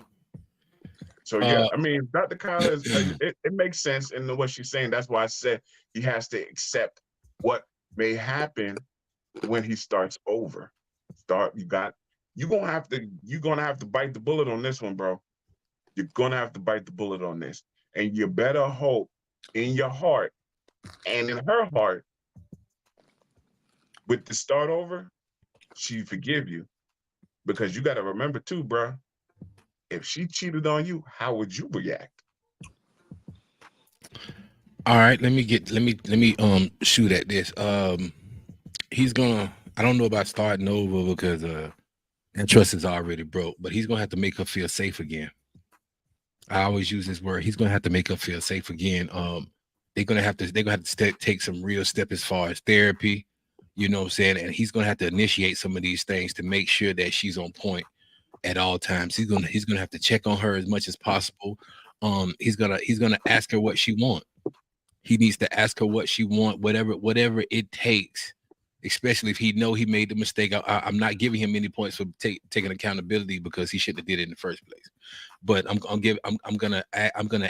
So yeah, I mean, Dr. Kyla is it makes sense in what she's saying. That's why I said he has to accept what may happen when he starts over. You're gonna have to bite the bullet on this one, bro. You're gonna have to bite the bullet on this. And you better hope in your heart and in her heart, with the start over, she forgive you. Because you got to remember too, bro, if she cheated on you, how would you react? All right, let me shoot at this. He's gonna, I don't know about starting over because that trust is already broke, but he's gonna have to make her feel safe again. I always use this word. He's gonna have to make her feel safe again. They're gonna have to take some real step as far as therapy, you know what I'm saying? And he's gonna have to initiate some of these things to make sure that she's on point at all times. He's gonna have to check on her as much as possible. He's gonna ask her what she wants. He needs to ask her what she wants, whatever it takes. Especially if he know he made the mistake. I'm not giving him any points for taking accountability because he shouldn't have did it in the first place. But I'm gonna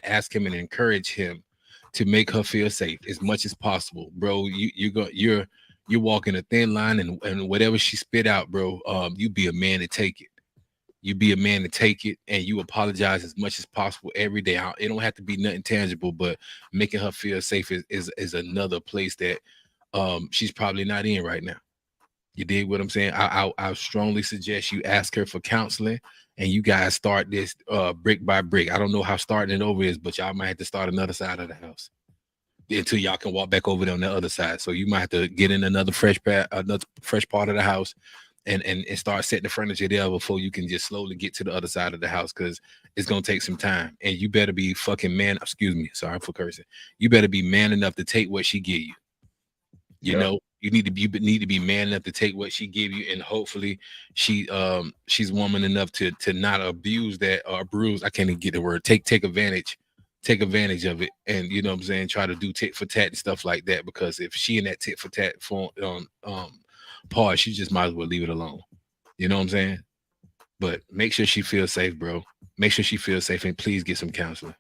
ask him and encourage him to make her feel safe as much as possible, bro. You're walking a thin line, and whatever she spit out, bro, you be a man to take it. You be a man to take it, and you apologize as much as possible every day. It don't have to be nothing tangible, but making her feel safe is another place that she's probably not in right now. You dig what I'm saying? I strongly suggest you ask her for counseling, and you guys start this brick by brick. I don't know how starting it over is, but y'all might have to start another side of the house until y'all can walk back over there on the other side. So you might have to get in another fresh part of the house and start setting the furniture there before you can just slowly get to the other side of the house, because it's gonna take some time. And you better be fucking man. Excuse me, sorry for cursing. You better be man enough to take what she give you. You know, you need to be man enough to take what she give you, and hopefully she's woman enough to not abuse that or bruise. I can't even get the word. Take advantage of it, and you know what I'm saying, try to do tit for tat and stuff like that. Because if she in that tit for tat form part, she just might as well leave it alone. You know what I'm saying? But make sure she feels safe, bro. Make sure she feels safe, and please get some counseling.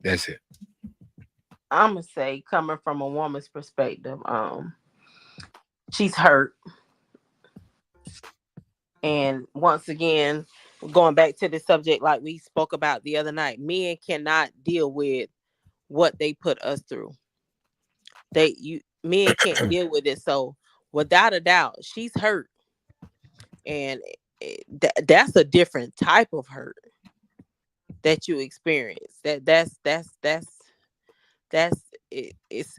That's it. I'm gonna say, coming from a woman's perspective, she's hurt. And once again, going back to the subject like we spoke about the other night, men cannot deal with what they put us through. Men can't deal with it. So without a doubt, she's hurt. And that's a different type of hurt that you experience. That's it's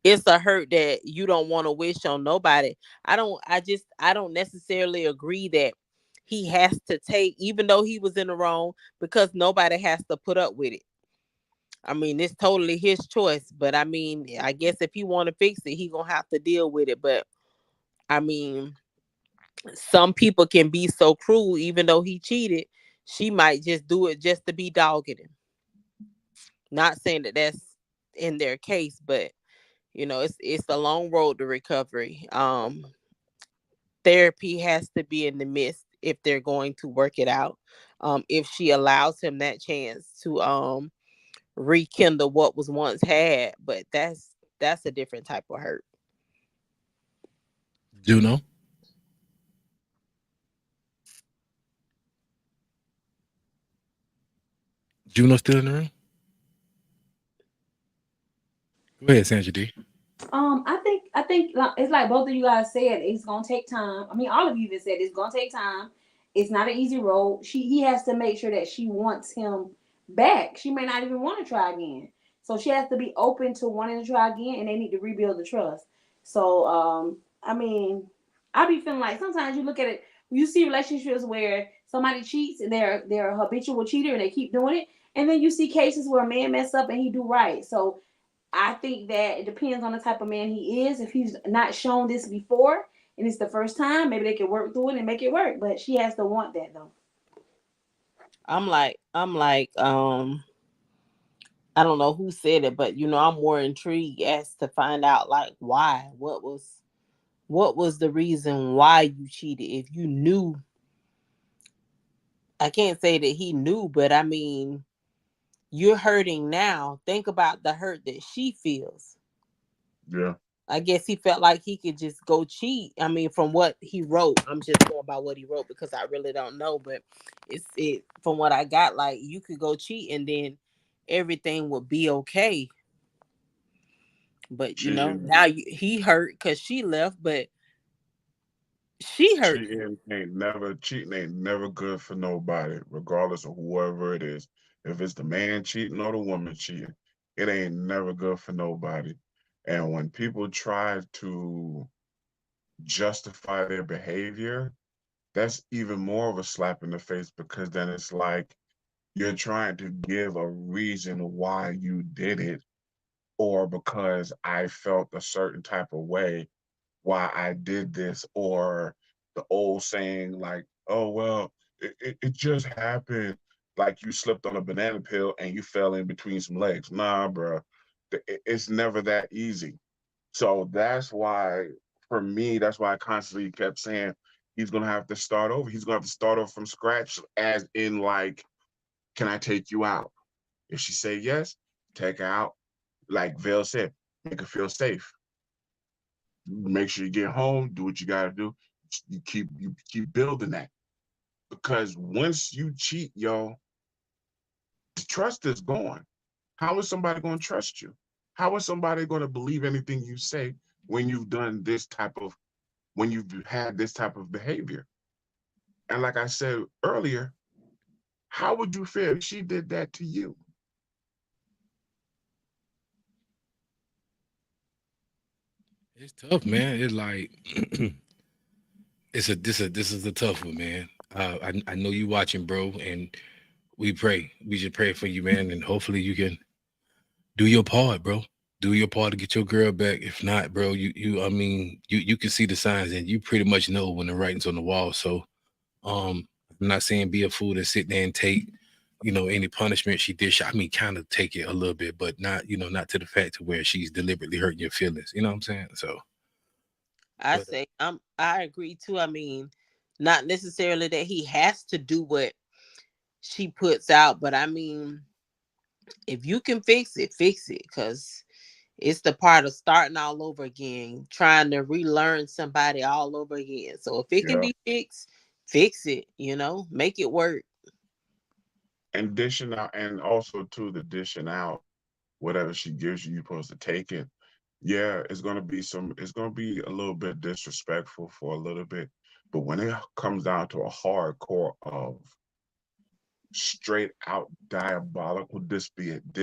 it's a hurt that you don't want to wish on nobody. I don't necessarily agree that he has to take, even though he was in the wrong, because nobody has to put up with it. I mean, it's totally his choice, but I mean, I guess if he want to fix it, he gonna have to deal with it. But I mean, some people can be so cruel. Even though he cheated, she might just do it just to be dogging him. Not saying that that's in their case, but you know, it's a long road to recovery. Therapy has to be in the midst if they're going to work it out. If she allows him that chance to rekindle what was once had, but that's a different type of hurt. Juno still in the room? Go ahead, Sandra D. I think it's like both of you guys said, it's gonna take time. I mean, all of you even said it's gonna take time. It's not an easy road. He has to make sure that she wants him back. She may not even want to try again. So she has to be open to wanting to try again, and they need to rebuild the trust. So I mean, I be feeling like sometimes you look at it, you see relationships where somebody cheats and they're a habitual cheater and they keep doing it. And then you see cases where a man mess up and he do right. So I think that it depends on the type of man he is. If he's not shown this before and it's the first time, maybe they can work through it and make it work. But she has to want that though. I'm like, I don't know who said it, but you know, I'm more intrigued as to find out like why. What was the reason why you cheated? If you knew, I can't say that he knew, but I mean, you're hurting now. Think about the hurt that she feels. Yeah. I guess he felt like he could just go cheat. I mean, from what he wrote, I'm just going by what he wrote because I really don't know. But it from what I got, like you could go cheat and then everything would be okay. But Cheating, now he hurt because she left, but she hurt him. cheating ain't never good for nobody, regardless of whoever it is. If it's the man cheating or the woman cheating, it ain't never good for nobody. And when people try to justify their behavior, that's even more of a slap in the face because then it's like you're trying to give a reason why you did it, or because I felt a certain type of way why I did this, or the old saying like, "Oh well, it just happened." Like you slipped on a banana peel and you fell in between some legs. Nah, bro, it's never that easy. So that's why, for me, that's why I constantly kept saying he's gonna have to start over. He's gonna have to start over from scratch, as in like, can I take you out? If she say yes, take her out. Like Vale said, make her feel safe. Make sure you get home, do what you gotta do. You keep building that. Because once you cheat, y'all, the trust is gone. How is somebody gonna trust you? How is somebody gonna believe anything you say when you've done this type of when you've had this type of behavior? And like I said earlier, how would you feel if she did that to you? It's tough, man. It's like this is a tough one, man. I know you watching, bro, and we pray. We just pray for you, man, and hopefully you can do your part, bro. Do your part to get your girl back. If not, bro, I mean, you can see the signs and you pretty much know when the writing's on the wall. So, I'm not saying be a fool and sit there and take, any punishment she did. I mean, kind of take it a little bit, but not, not to the fact to where she's deliberately hurting your feelings. You know what I'm saying? So, I but say I agree too. I mean, not necessarily that he has to do what she puts out, but I mean, if you can fix it, fix it. Cause it's the part of starting all over again, trying to relearn somebody all over again. So if it can Yeah. be fixed, fix it, make it work. And dishing out, and also too the dishing out, whatever she gives you, you're supposed to take it. Yeah, it's gonna be a little bit disrespectful for a little bit, but when it comes down to a hardcore of straight out diabolical disrespect.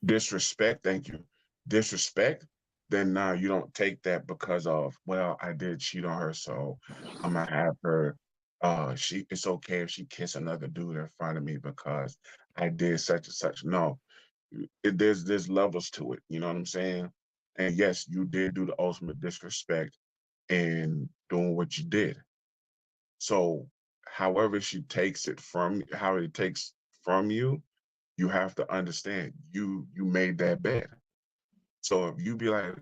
disrespect, thank you, disrespect, then now you don't take that because of, well, I did cheat on her, so I'm gonna have her, it's okay if she kiss another dude in front of me because I did such and such. No, there's levels to it, you know what I'm saying? And yes, you did do the ultimate disrespect in doing what you did. So however she takes it from how it takes from you have to understand you made that bed. So if you be like,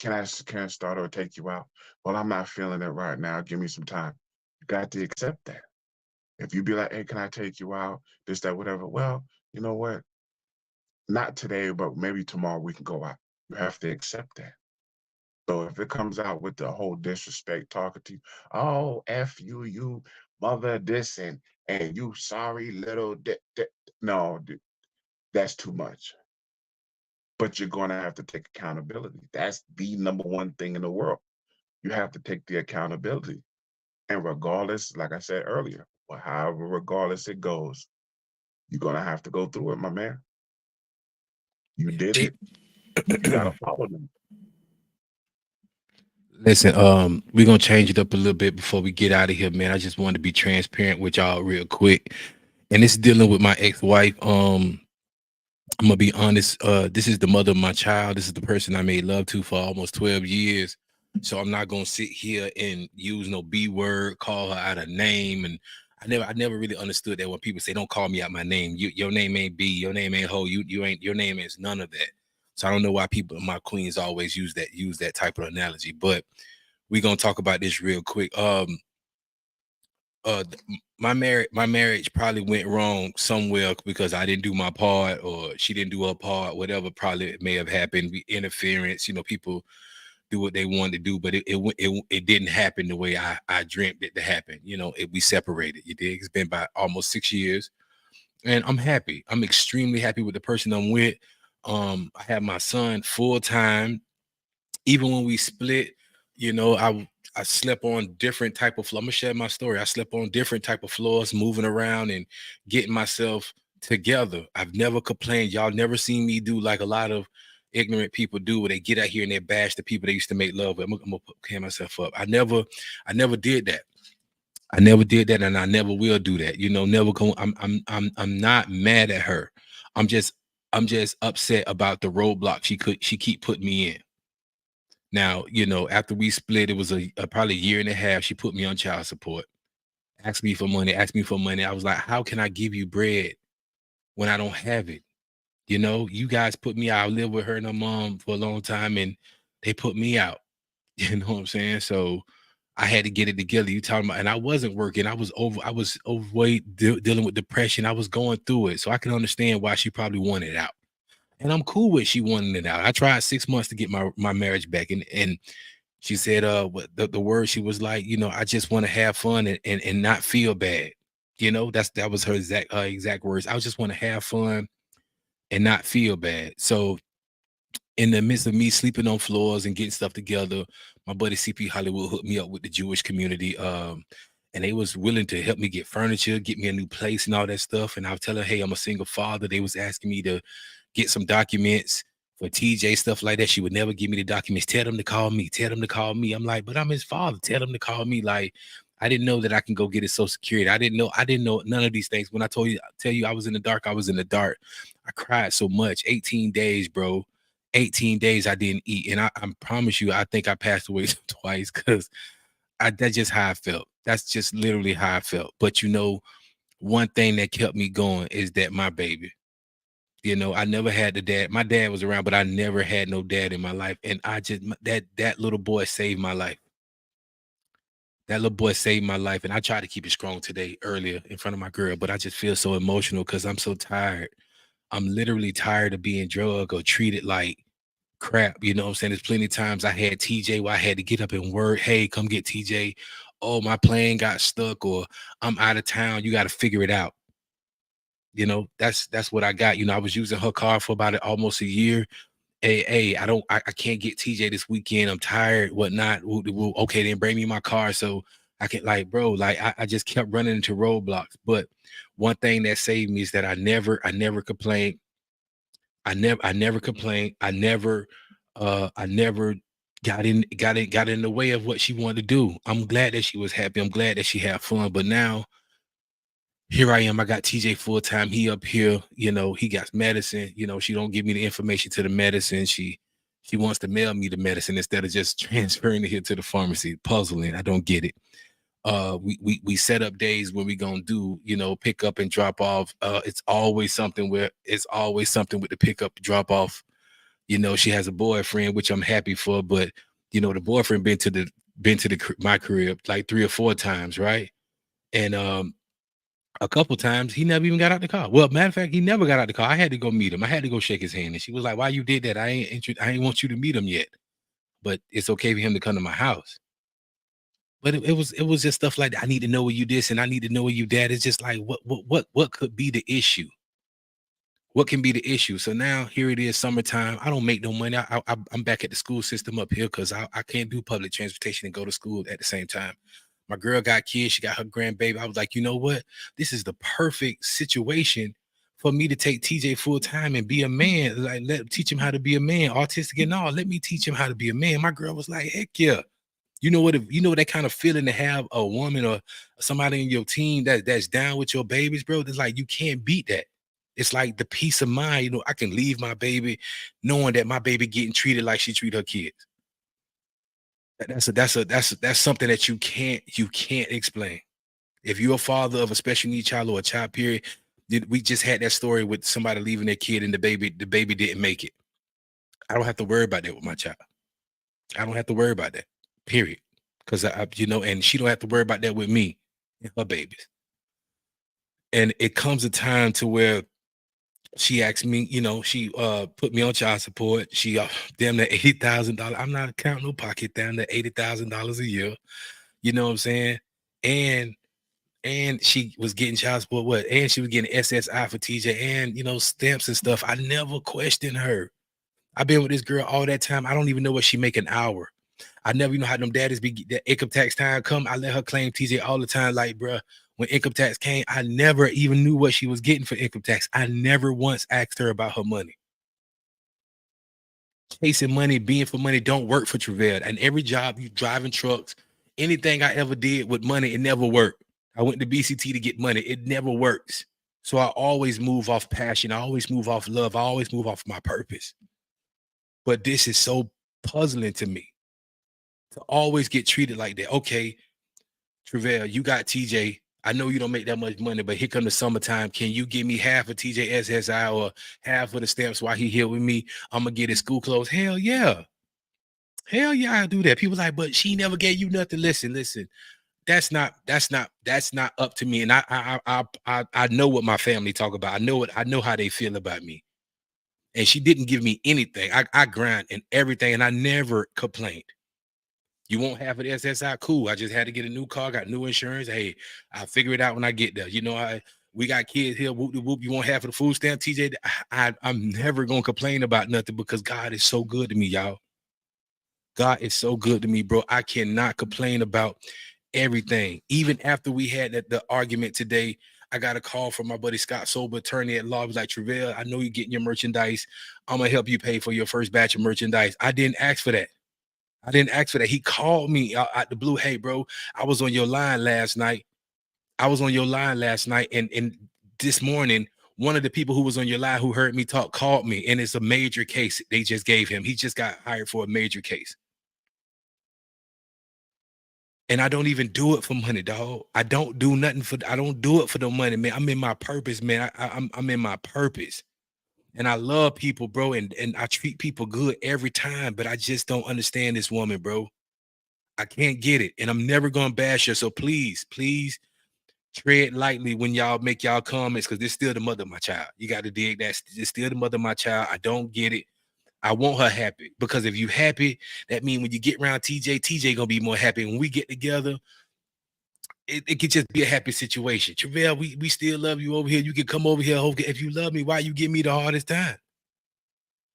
can I start or take you out? Well, I'm not feeling it right now. Give me some time. You got to accept that. If you be like, hey, can I take you out? This, that, whatever. Well, you know what? Not today, but maybe tomorrow we can go out. You have to accept that. So if it comes out with the whole disrespect talking to you, oh, F you, you mother this and you sorry little no, that's too much. But you're gonna have to take accountability. That's the number one thing in the world. You have to take the accountability. And regardless, like I said earlier, well, however regardless it goes, you're gonna have to go through it, my man. You did It, it, you gotta follow them. listen, we're gonna change it up a little bit before we get out of here, man. I just wanted to be transparent with y'all real quick. And it's dealing with my ex-wife. I'm gonna be honest. This is the mother of my child. This is the person I made love to for almost 12 years. So I'm not gonna sit here and use no B word, call her out a name. And I never really understood that when people say, "Don't call me out my name." Your name ain't B. Your name ain't Ho. You ain't. Your name is none of that. So I don't know why people, my queens, always use that type of analogy. But we're gonna talk about this real quick. Uh my marriage probably went wrong somewhere because I didn't do my part or she didn't do her part, whatever probably may have happened. Interference, people do what they wanted to do, but it didn't happen the way I dreamt it to happen. We separated. You did. It's been about almost 6 years. And I'm happy. I'm extremely happy with the person I'm with. I have my son full time. Even when we split, you know, I slept on different type of floor. I'm gonna share my story. I slept on different type of floors, moving around and getting myself together. I've never complained. Y'all never seen me do like a lot of ignorant people do, where they get out here and they bash the people they used to make love with. I'm gonna clear myself up. I never did that. I never did that, and I never will do that. You know, never go. I'm not mad at her. I'm just upset about the roadblock she keep putting me in. Now, you know, after we split, it was a probably a year and a half. She put me on child support, asked me for money, asked me for money. I was like, how can I give you bread when I don't have it? You know, you guys put me out. I lived with her and her mom for a long time, and they put me out. You know what I'm saying? So I had to get it together. You talking about, and I wasn't working. I was overweight, dealing with depression. I was going through it. So I can understand why she probably wanted out. And I'm cool with she wanting it out. I tried 6 months to get my marriage back. And she said, what the word, she was like, you know, I just want to have fun and not feel bad. You know, that was her exact words. I just want to have fun and not feel bad. So in the midst of me sleeping on floors and getting stuff together, my buddy CP Hollywood hooked me up with the Jewish community. And they was willing to help me get furniture, get me a new place and all that stuff. And I was telling her, hey, I'm a single father. They was asking me to get some documents for TJ, stuff like that. She would never give me the documents. Tell them to call me. Tell them to call me. I'm like, but I'm his father. Tell them to call me. Like, I didn't know that I can go get his Social Security. I didn't know none of these things. When I tell you I was in the dark, I was in the dark. I cried so much. 18 days, bro. 18 days I didn't eat. And I promise you, I think I passed away twice because that's just how I felt. That's just literally how I felt. But you know, one thing that kept me going is that my baby. You know, I never had the dad. My dad was around, but I never had no dad in my life. And I just that little boy saved my life. That little boy saved my life. And I tried to keep it strong today earlier in front of my girl, but I just feel so emotional because I'm so tired. I'm literally tired of being drugged or treated like crap. You know what I'm saying? There's plenty of times I had TJ where I had to get up and work. Hey, come get TJ. Oh, my plane got stuck, or I'm out of town. You got to figure it out. You know, that's what I got. You know, I was using her car for about almost a year. Hey, I can't get TJ this weekend. I'm tired, whatnot. Okay, then bring me my car so I can, like, bro, like I just kept running into roadblocks. But one thing that saved me is that I never complained. I never complained. I never got in the way of what she wanted to do. I'm glad that she was happy. I'm glad that she had fun. But now here I am. I got TJ full time. He up here, you know, he got medicine. You know, she don't give me the information to the medicine. She wants to mail me the medicine instead of just transferring it here to the pharmacy. Puzzling. I don't get it. We set up days when we gonna do, you know, pick up and drop off. It's always something with the pick up drop off. You know, she has a boyfriend, which I'm happy for, but you know, the boyfriend been to my crib like 3 or 4 times, right? And a couple times he never even got out the car. Well, matter of fact, he never got out the car. I had to go meet him. I had to go shake his hand, and she was like, "Why you did that? I ain't want you to meet him yet, but it's okay for him to come to my house." But it was just stuff like that. I need to know where you this, and I need to know where you that. It's just like what could be the issue? What can be the issue? So now here it is, summertime. I don't make no money. I'm back at the school system up here because I can't do public transportation and go to school at the same time. My girl got kids. She got her grandbaby. I was like, you know what? This is the perfect situation for me to take TJ full time and be a man. Like, teach him how to be a man, autistic and all. Let me teach him how to be a man. My girl was like, heck yeah. You know what that kind of feeling to have a woman or somebody in your team that's down with your babies, bro? It's like you can't beat that. It's like the peace of mind. You know, I can leave my baby knowing that my baby getting treated like she treat her kids. That's something that you can't explain. If you're a father of a special needs child or a child, period, we just had that story with somebody leaving their kid and the baby didn't make it. I don't have to worry about that with my child. I don't have to worry about that, period. Because you know, and she don't have to worry about that with me and her babies. And it comes a time to where she asked me, you know, she put me on child support. She damn near $80,000. I'm not counting no pocket, down to $80,000 a year. You know what I'm saying? And and she was getting child support, and she was getting SSI for TJ and, you know, stamps and stuff. I never questioned her. I've been with this girl all that time. I don't even know what she make an hour. I never, you know how them daddies be, that income tax time come, I let her claim TJ all the time. Like, bruh, when income tax came, I never even knew what she was getting for income tax. I never once asked her about her money. Chasing money, being for money don't work for Travell. And every job, you driving trucks, anything I ever did with money, it never worked. I went to BCT to get money. It never works. So I always move off passion. I always move off love. I always move off my purpose. But this is so puzzling to me to always get treated like that. Okay, Travell, you got TJ. I know you don't make that much money, but here come the summertime. Can you give me half of TJ SSI or half of the stamps while he here with me? I'm gonna get his school clothes. Hell yeah. Hell yeah, I do that. People like, but she never gave you nothing. Listen. That's not up to me. And I know what my family talk about. I know how they feel about me. And she didn't give me anything. I grind and everything, and I never complained. You won't have it SSI, cool. I just had to get a new car, got new insurance. Hey, I'll figure it out when I get there. You know, we got kids here. Whoop de whoop. You won't have for the food stamp, TJ. I'm never gonna complain about nothing because God is so good to me, y'all. God is so good to me, bro. I cannot complain about everything. Even after we had the argument today, I got a call from my buddy Scott Sober, attorney at law. He was like, Travell, I know you're getting your merchandise. I'm gonna help you pay for your first batch of merchandise. I didn't ask for that. He called me out the blue. Hey, bro, I was on your line last night. And this morning, one of the people who was on your line who heard me talk called me, and it's a major case they just gave him. He just got hired for a major case. And I don't even do it for money, dog. I don't do it for the money, man. I'm in my purpose, man. I'm in my purpose. And I love people, bro, and I treat people good every time, but I just don't understand this woman, bro. I can't get it, and I'm never gonna bash her. So please tread lightly when y'all make y'all comments, because this still the mother of my child. You got to dig that. It's still the mother of my child. I don't get it. I want her happy, because if you happy, that means when you get around TJ gonna be more happy. When we get together, it could just be a happy situation. Travell, we still love you over here. You can come over here. If you love me, why you give me the hardest time?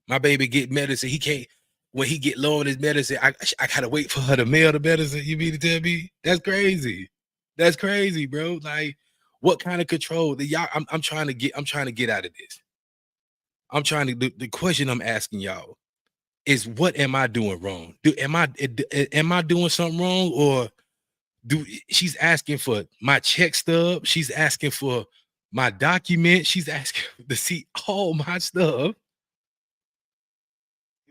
My baby get medicine. He can't, when he get low on his medicine, I gotta wait for her to mail the medicine. You mean to tell me? That's crazy. That's crazy, bro. Like, what kind of control that y'all? I'm trying to get out of this. The question I'm asking y'all is, what am I doing wrong? Am I doing something wrong? Or she's asking for my check stub? She's asking for my document. She's asking to see all my stuff.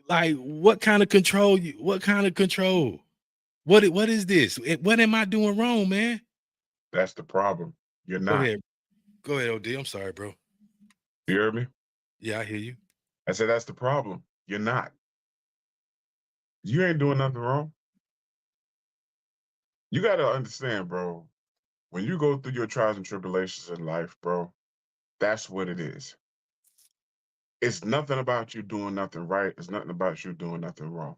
Like, what kind of control? What kind of control? What is this? What am I doing wrong, man? That's the problem. You're not. Go ahead, OD. I'm sorry, bro. You hear me? Yeah, I hear you. I said that's the problem. You're not. You ain't doing nothing wrong. You got to understand, bro. When you go through your trials and tribulations in life, bro, that's what it is. It's nothing about you doing nothing right. It's nothing about you doing nothing wrong.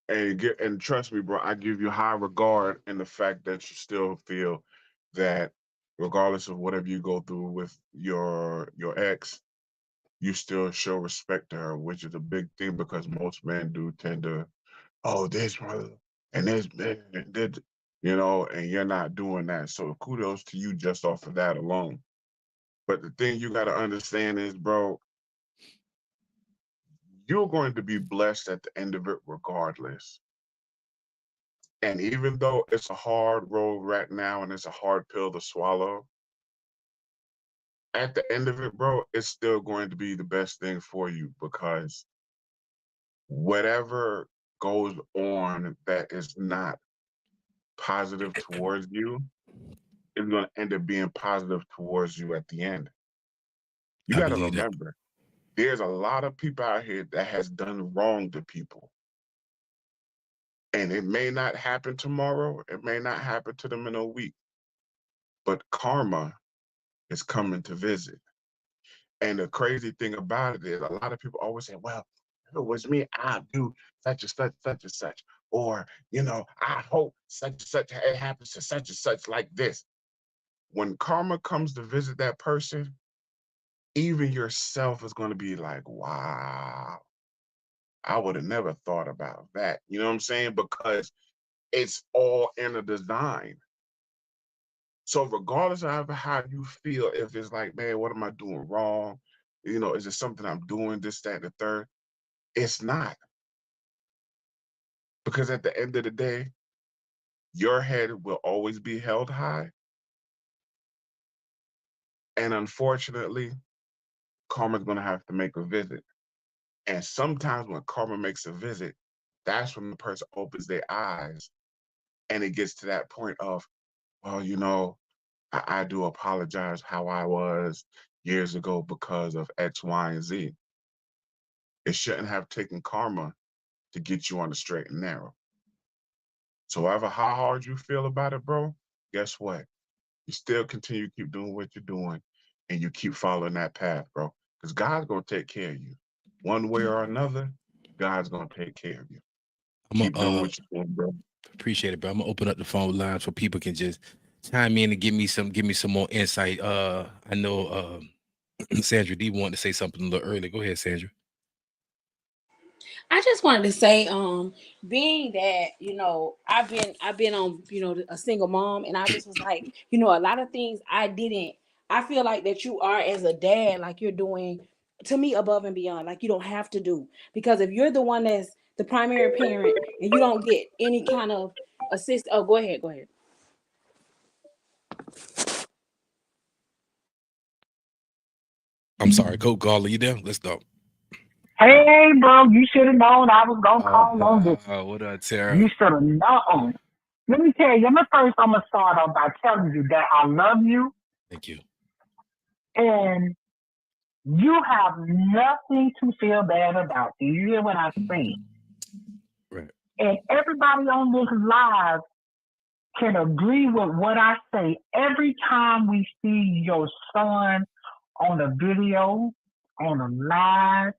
And trust me, bro, I give you high regard in the fact that you still feel that regardless of whatever you go through with your ex, you still show respect to her, which is a big thing because most men do tend to, oh, this brother and this man and did, you know, and you're not doing that. So kudos to you just off of that alone. But the thing you got to understand is, bro, you're going to be blessed at the end of it regardless. And even though it's a hard road right now and it's a hard pill to swallow, at the end of it, bro, it's still going to be the best thing for you, because whatever goes on that is not positive towards you is going to end up being positive towards you at the end. You got to remember, there's a lot of people out here that has done wrong to people. And it may not happen tomorrow. It may not happen to them in a week. But karma is coming to visit. And the crazy thing about it is, a lot of people always say, well, if it was me, I'd do such and such, such and such. Or, you know, I hope such and such, it happens to such and such like this. when karma comes to visit that person, even yourself is going to be like, wow, I would have never thought about that. You know what I'm saying? Because it's all in a design. So regardless of how you feel, if it's like, man, what am I doing wrong? You know, is it something I'm doing, this, that, and the third? It's not. Because at the end of the day, your head will always be held high. And unfortunately, karma's going to have to make a visit. And sometimes when karma makes a visit, that's when the person opens their eyes and it gets to that point of, well, you know, I do apologize how I was years ago because of X, Y, and Z. It shouldn't have taken karma to get you on the straight and narrow. So however how hard you feel about it, bro, guess what? You still continue to keep doing what you're doing and you keep following that path, bro. Because God's gonna take care of you. One way or another, God's gonna take care of you. Keep doing what you're doing, bro. Appreciate it, bro. I'm gonna open up the phone line so people can just chime in and give me some more insight. I know Sandra D wanted to say something a little earlier. Go ahead, Sandra. I just wanted to say, being that, you know, I've been on, you know, a single mom, and I just was like, you know, a lot of things I feel like that you are, as a dad, like you're doing to me above and beyond, like you don't have to do, because if you're the one that's the primary parent and you don't get any kind of assist. Oh, go ahead. I'm sorry, Coach Garland, you there? Let's go. Hey, bro, you should have known I was going to call on this. What up, Tara? You should have known. Let me tell you, I'm going to start off by telling you that I love you. Thank you. And you have nothing to feel bad about. Do you hear what I'm saying? Right. And everybody on this live can agree with what I say. Every time we see your son on a video, on a live,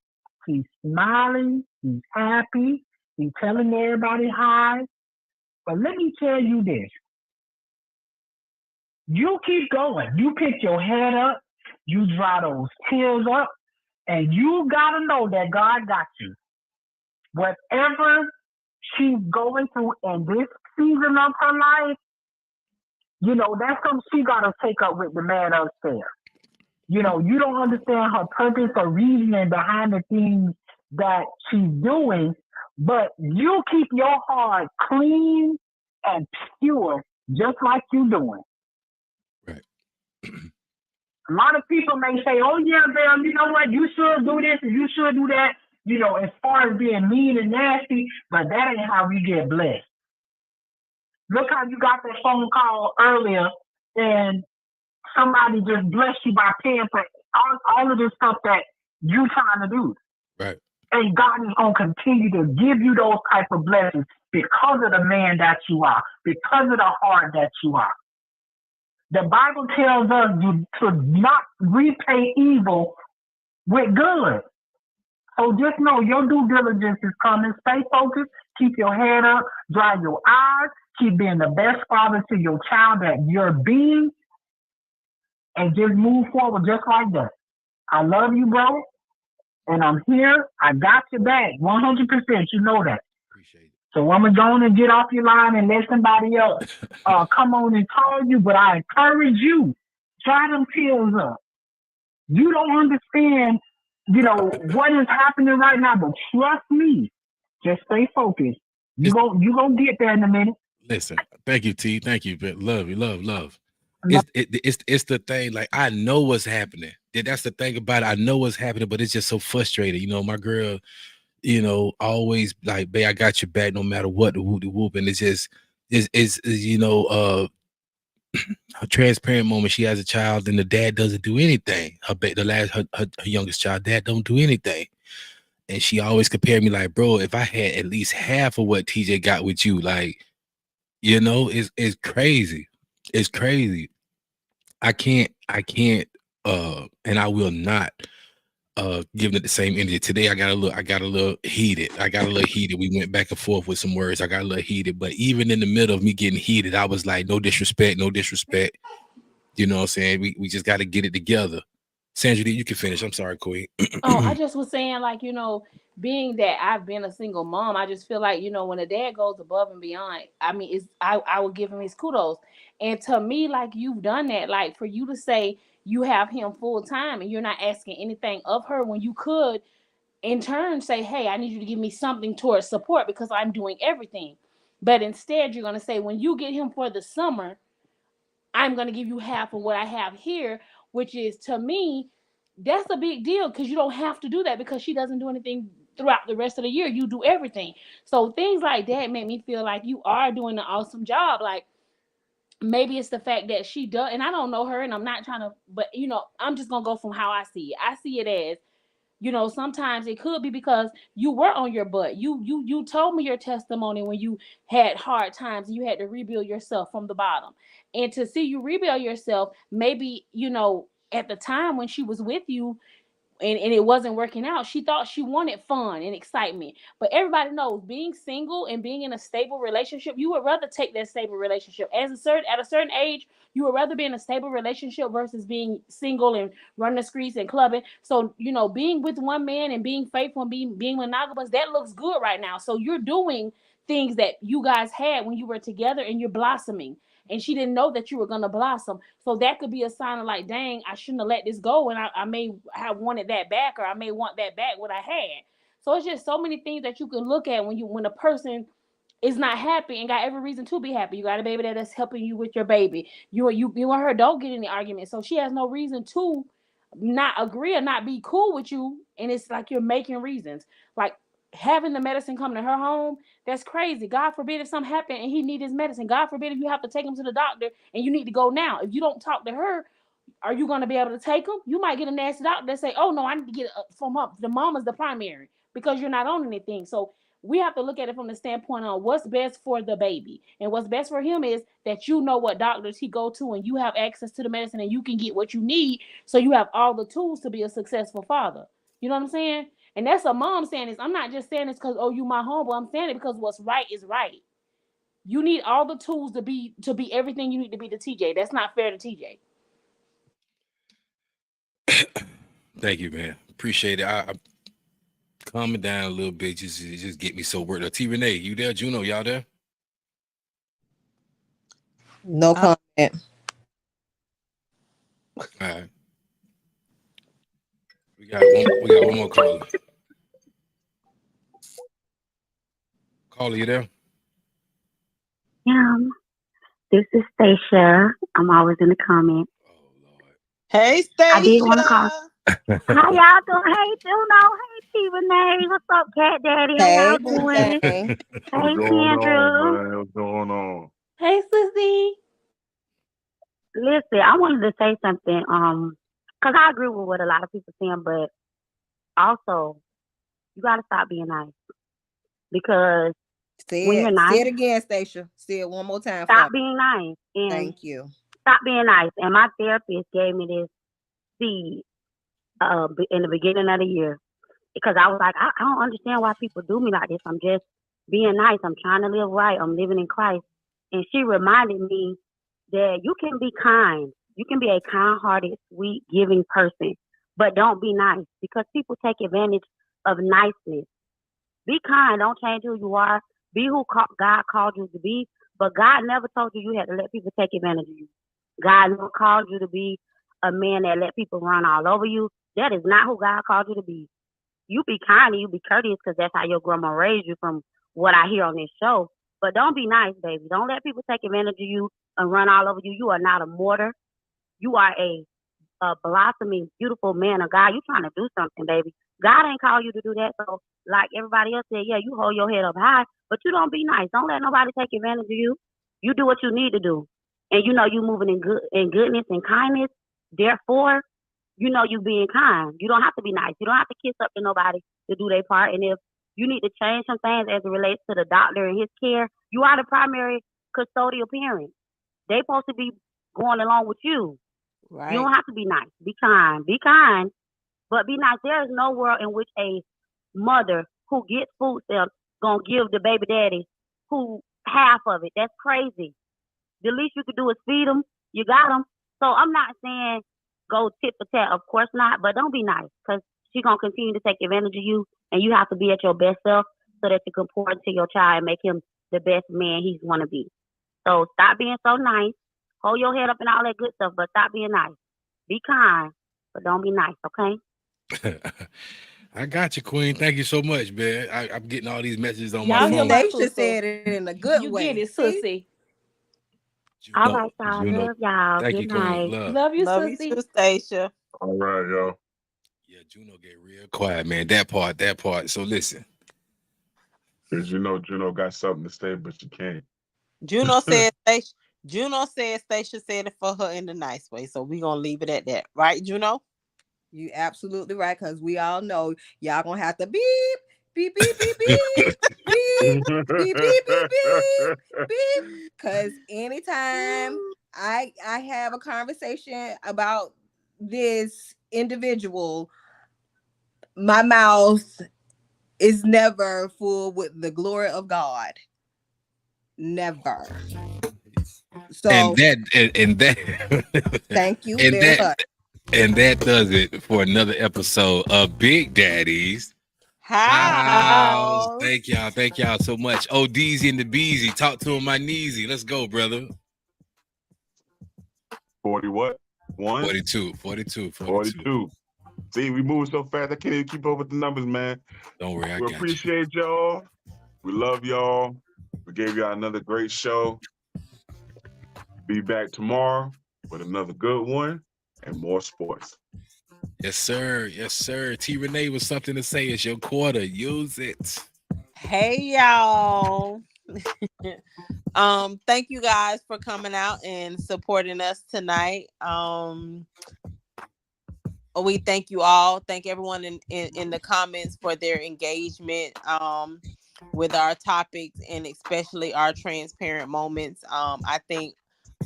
he's smiling, he's happy, he's telling everybody hi. But let me tell you this. You keep going. You pick your head up, you dry those tears up, and you got to know that God got you. Whatever she's going through in this season of her life, you know, that's something she got to take up with the man upstairs. You know, you don't understand her purpose or reasoning behind the things that she's doing, but you keep your heart clean and pure, just like you're doing. Right. A lot of people may say, oh, yeah, Bill, you know what? You should do this and you should do that, you know, as far as being mean and nasty, but that ain't how we get blessed. Look how you got that phone call earlier and somebody just blessed you by paying for all of this stuff that you trying to do. Right. And God is going to continue to give you those type of blessings because of the man that you are, because of the heart that you are. The Bible tells us to not repay evil with good. So just know your due diligence is coming. Stay focused. Keep your head up. Dry your eyes. Keep being the best father to your child that you're being. And just move forward just like that. I love you, bro. And I'm here. I got your back. 100%. You know that. Appreciate it. So I'm going to go and get off your line and let somebody else come on and call you. But I encourage you, dry them tears up. You don't understand, you know, what is happening right now. But trust me. Just stay focused. You gonna get there in a minute. Listen, thank you, T. Thank you. Love you. Love. It's the thing. Like, I know what's happening. That's the thing about it. I know what's happening, but it's just so frustrating. You know, my girl, you know, always like, babe, I got your back no matter what, the whoop. And it's just, it's you know, a transparent moment. She has a child and the dad doesn't do anything. Her youngest child, dad don't do anything. And she always compared me like, bro, if I had at least half of what TJ got with you, like, you know, it's crazy. It's crazy. I can't, and I will not give it the same energy. Today I got a little heated. We went back and forth with some words. I got a little heated, but even in the middle of me getting heated, I was like, no disrespect. You know what I'm saying? We just got to get it together. Sandra, you can finish. I'm sorry, Koi. Oh, I just was saying, like, being that I've been a single mom, I just feel like, when a dad goes above and beyond, I mean, I would give him his kudos. And to me, like, you've done that, like, for you to say you have him full time and you're not asking anything of her, when you could in turn say, hey, I need you to give me something towards support because I'm doing everything. But instead, you're going to say, when you get him for the summer, I'm going to give you half of what I have here, which is, to me, that's a big deal, because you don't have to do that, because she doesn't do anything throughout the rest of the year. You do everything. So things like that make me feel like you are doing an awesome job. Like, maybe it's the fact that she does, and I don't know her, and I'm not trying to, but I'm just going to go from how I see it. I see it as, sometimes it could be because you were on your butt. You told me your testimony when you had hard times and you had to rebuild yourself from the bottom. And to see you rebuild yourself, maybe, at the time when she was with you, and it wasn't working out, she thought she wanted fun and excitement. But everybody knows, being single and being in a stable relationship, you would rather take that stable relationship. At a certain age, you would rather be in a stable relationship versus being single and running the streets and clubbing. So, being with one man and being faithful and being monogamous, that looks good right now. So you're doing things that you guys had when you were together, and you're blossoming. And she didn't know that you were going to blossom. So that could be a sign of, like, dang, I shouldn't have let this go. And I may have wanted that back, or I may want that back, what I had. So it's just so many things that you can look at when a person is not happy and got every reason to be happy. You got a baby that's helping you with your baby. You and her don't get in the argument. So she has no reason to not agree or not be cool with you. And it's like you're making reasons. Like, having the medicine come to her home, that's crazy. God forbid if something happened and he need his medicine. God forbid if you have to take him to the doctor and you need to go now. If you don't talk to her, are you going to be able to take him? You might get a nasty doctor that say, oh, no, I need to get it from up. The mama's the primary, because you're not on anything. So we have to look at it from the standpoint of what's best for the baby. And what's best for him is that you know what doctors he go to, and you have access to the medicine, and you can get what you need, so you have all the tools to be a successful father. You know what I'm saying? And that's a mom saying this. I'm not just saying this because, oh, you my homeboy. I'm saying it because what's right is right. You need all the tools to be everything you need to be to TJ. That's not fair to TJ. Thank you, man. Appreciate it. I calm it down a little bit. Just get me so worked up. T Renee, you there? Juno, y'all there? No comment. All right. We got one more caller. Caller, you there? This is Stacia. I'm always in the comments. Oh Lord. Hey, Stacia. I did want to call. How y'all doing? Hey, Juno. Hey, T Renee. What's up, Cat Daddy? How y'all doing? Hey, Andrew. What's going on? Hey, Sissy. Listen, I wanted to say something. Because I agree with what a lot of people saying, but also you gotta stop being nice. Because when you're nice, say it again, Stacia. Say it one more time. Stop being nice. And thank you. Stop being nice. And my therapist gave me this seed in the beginning of the year, because I was like, I don't understand why people do me like this. I'm just being nice. I'm trying to live right. I'm living in Christ. And she reminded me that you can be kind. You can be a kind-hearted, sweet, giving person, but don't be nice, because people take advantage of niceness. Be kind. Don't change who you are. Be who God called you to be. But God never told you you had to let people take advantage of you. God never called you to be a man that let people run all over you. That is not who God called you to be. You be kind and you be courteous, because that's how your grandma raised you, from what I hear on this show. But don't be nice, baby. Don't let people take advantage of you and run all over you. You are not a mortar. You are a blossoming, beautiful man of God. You trying to do something, baby. God ain't called you to do that. So, like everybody else said, yeah, you hold your head up high, but you don't be nice. Don't let nobody take advantage of you. You do what you need to do. And you know you moving in goodness and kindness. Therefore, you know you being kind. You don't have to be nice. You don't have to kiss up to nobody to do their part. And if you need to change some things as it relates to the doctor and his care, you are the primary custodial parent. They supposed to be going along with you. Right. You don't have to be nice. Be kind. Be kind, but be nice. There is no world in which a mother who gets food stamps gonna give the baby daddy who half of it. That's crazy. The least you could do is feed them. You got them. So I'm not saying go tit for tat, of course not, but don't be nice because she's gonna continue to take advantage of you, and you have to be at your best self so that you can pour into your child and make him the best man he's gonna be. So stop being so nice, hold your head up and all that good stuff, but stop being nice. Be kind, but don't be nice, okay? I got you, Queen. Thank you so much, man. I'm getting all these messages on Y'all my hear phone. my Stacia sister. said it in a good You way. get it, See? Sussy. All Juno, right, y'all. Juno. Love y'all. Thank Good you, Queen. night. Love. Love you, Love you Sussy. too, Stacia. All right, yo. Yeah, Juno get real quiet, man. That part. So listen. Because Juno got something to say, but she can't. Juno said Stacia said it for her in a nice way. So we're gonna leave it at that. Right, Juno? You absolutely right, because we all know y'all gonna have to beep, beep, beep, beep, beep, beep, beep, beep, beep, beep, beep. Because anytime I have a conversation about this individual, my mouth is never full with the glory of God. Never. So and that thank you and very that much. and that does it for another episode of Big Daddy's House. Thank y'all so much. Oh, Deezy and the Beezy, talk to him, my kneesy. Let's go, brother. 40 what? 1? 42. See, we move so fast, I can't even keep up with the numbers, man. Don't worry, I We got you. appreciate y'all. We love y'all. We gave y'all another great show. Be back tomorrow with another good one and more sports. Yes, sir. T. Renee with something to say. It's your quarter. Use it. Hey y'all. Thank you guys for coming out and supporting us tonight. We thank you all. Thank everyone in the comments for their engagement with our topics and especially our transparent moments. I think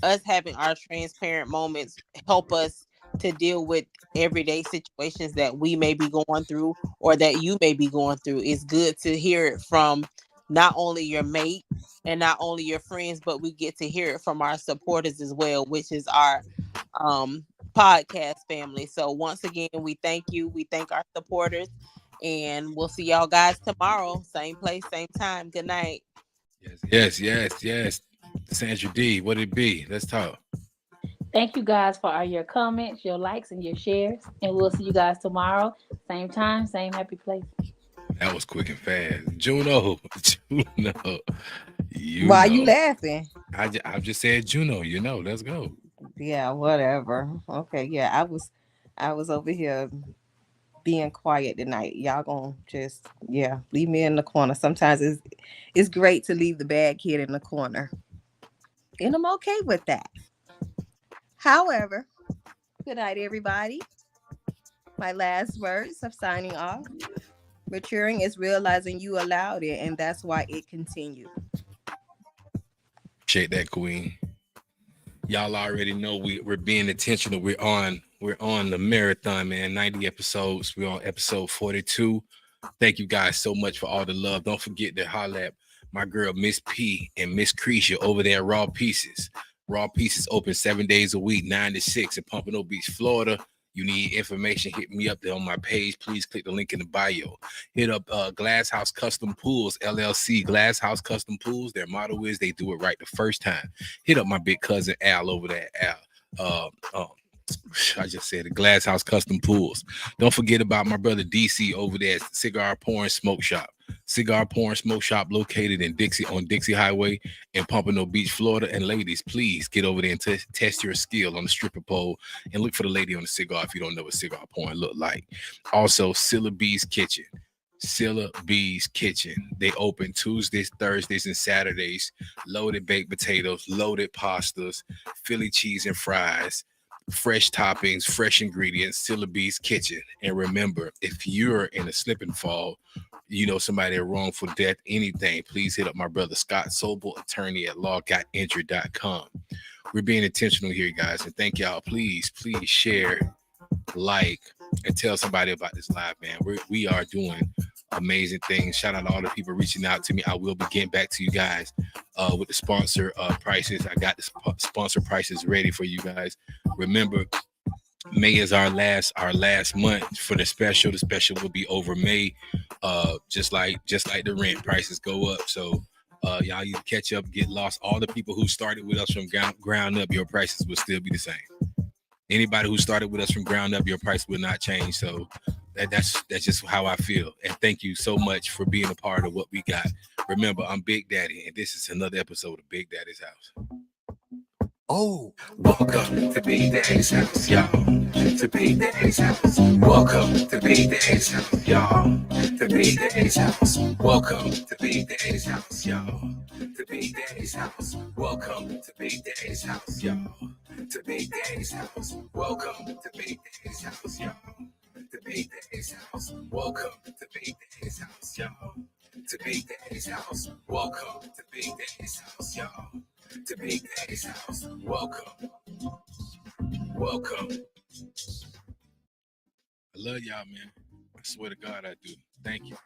us having our transparent moments help us to deal with everyday situations that we may be going through or that you may be going through. It's good to hear it from not only your mate and not only your friends, but we get to hear it from our supporters as well, which is our podcast family. So once again, we thank you. We thank our supporters, and we'll see y'all guys tomorrow. Same place, same time. Good night. Yes. Sandra D, what it be? Let's talk. Thank you guys for all your comments, your likes, and your shares. And we'll see you guys tomorrow. Same time, same happy place. That was quick and fast. Juno. Why you laughing? I just said Juno, let's go. Yeah, whatever. Okay, yeah, I was over here being quiet tonight. Y'all gonna just leave me in the corner. Sometimes it's great to leave the bad kid in the corner, and I'm okay with that. However, good night, everybody. My last words of signing off. Maturing is realizing you allowed it, and that's why it continued. Appreciate that, Queen. Y'all already know we're being intentional. We're on the marathon, man. 90 episodes. We're on episode 42. Thank you guys so much for all the love. Don't forget to holler at my girl Miss P and Miss Creasha over there at Raw Pieces. Raw Pieces open 7 days a week, 9 to 6 in Pompano Beach, Florida. You need information, hit me up there on my page. Please click the link in the bio. Hit up Glass House Custom Pools, LLC. Glass House Custom Pools. Their motto is they do it right the first time. Hit up my big cousin Al over there. Al. I just said it. Glass House Custom Pools. Don't forget about my brother DC over there at Cigar Porn Smoke Shop. Cigar Porn Smoke Shop located in Dixie Highway in Pompano Beach, Florida. And ladies, please get over there and test your skill on the stripper pole and look for the lady on the cigar if you don't know what cigar porn look like. Also, Scylla B's Kitchen. Scylla B's Kitchen. They open Tuesdays, Thursdays, and Saturdays. Loaded baked potatoes, loaded pastas, Philly cheese and fries, fresh toppings, fresh ingredients. Scylla B's Kitchen. And remember, if you're in a slip and fall, somebody at wrongful death, anything, please hit up my brother Scott Sobel, attorney at law.injured.com. We're being intentional here, guys, and thank y'all. Please share, like, and tell somebody about this live, man. We are doing amazing things. Shout out to all the people reaching out to me. I will be getting back to you guys with the sponsor prices. I got the sponsor prices ready for you guys. Remember, May is our last month for the special. The special will be over May. Just like the rent prices go up. So y'all either catch up, get lost. All the people who started with us from ground up, your prices will still be the same. Anybody who started with us from ground up, your price will not change. So that's just how I feel. And thank you so much for being a part of what we got. Remember, I'm Big Daddy, and this is another episode of Big Daddy's House. Oh, welcome to Big Daddy's House, y'all. To Big Daddy's House. Welcome to Big Daddy's House, y'all. To Big Daddy's House. Welcome to Big Daddy's House, y'all. To Big Daddy's House. Welcome to Big Daddy's House, y'all. To Big Daddy's House. Welcome to Big Daddy's House, y'all. To Big Daddy's House. Welcome to Big Daddy's House, y'all. To Big Daddy's House. Welcome to Big Daddy's House, y'all. To Big Daddy's House. Welcome. Welcome. I love y'all, man. I swear to God I do. Thank you.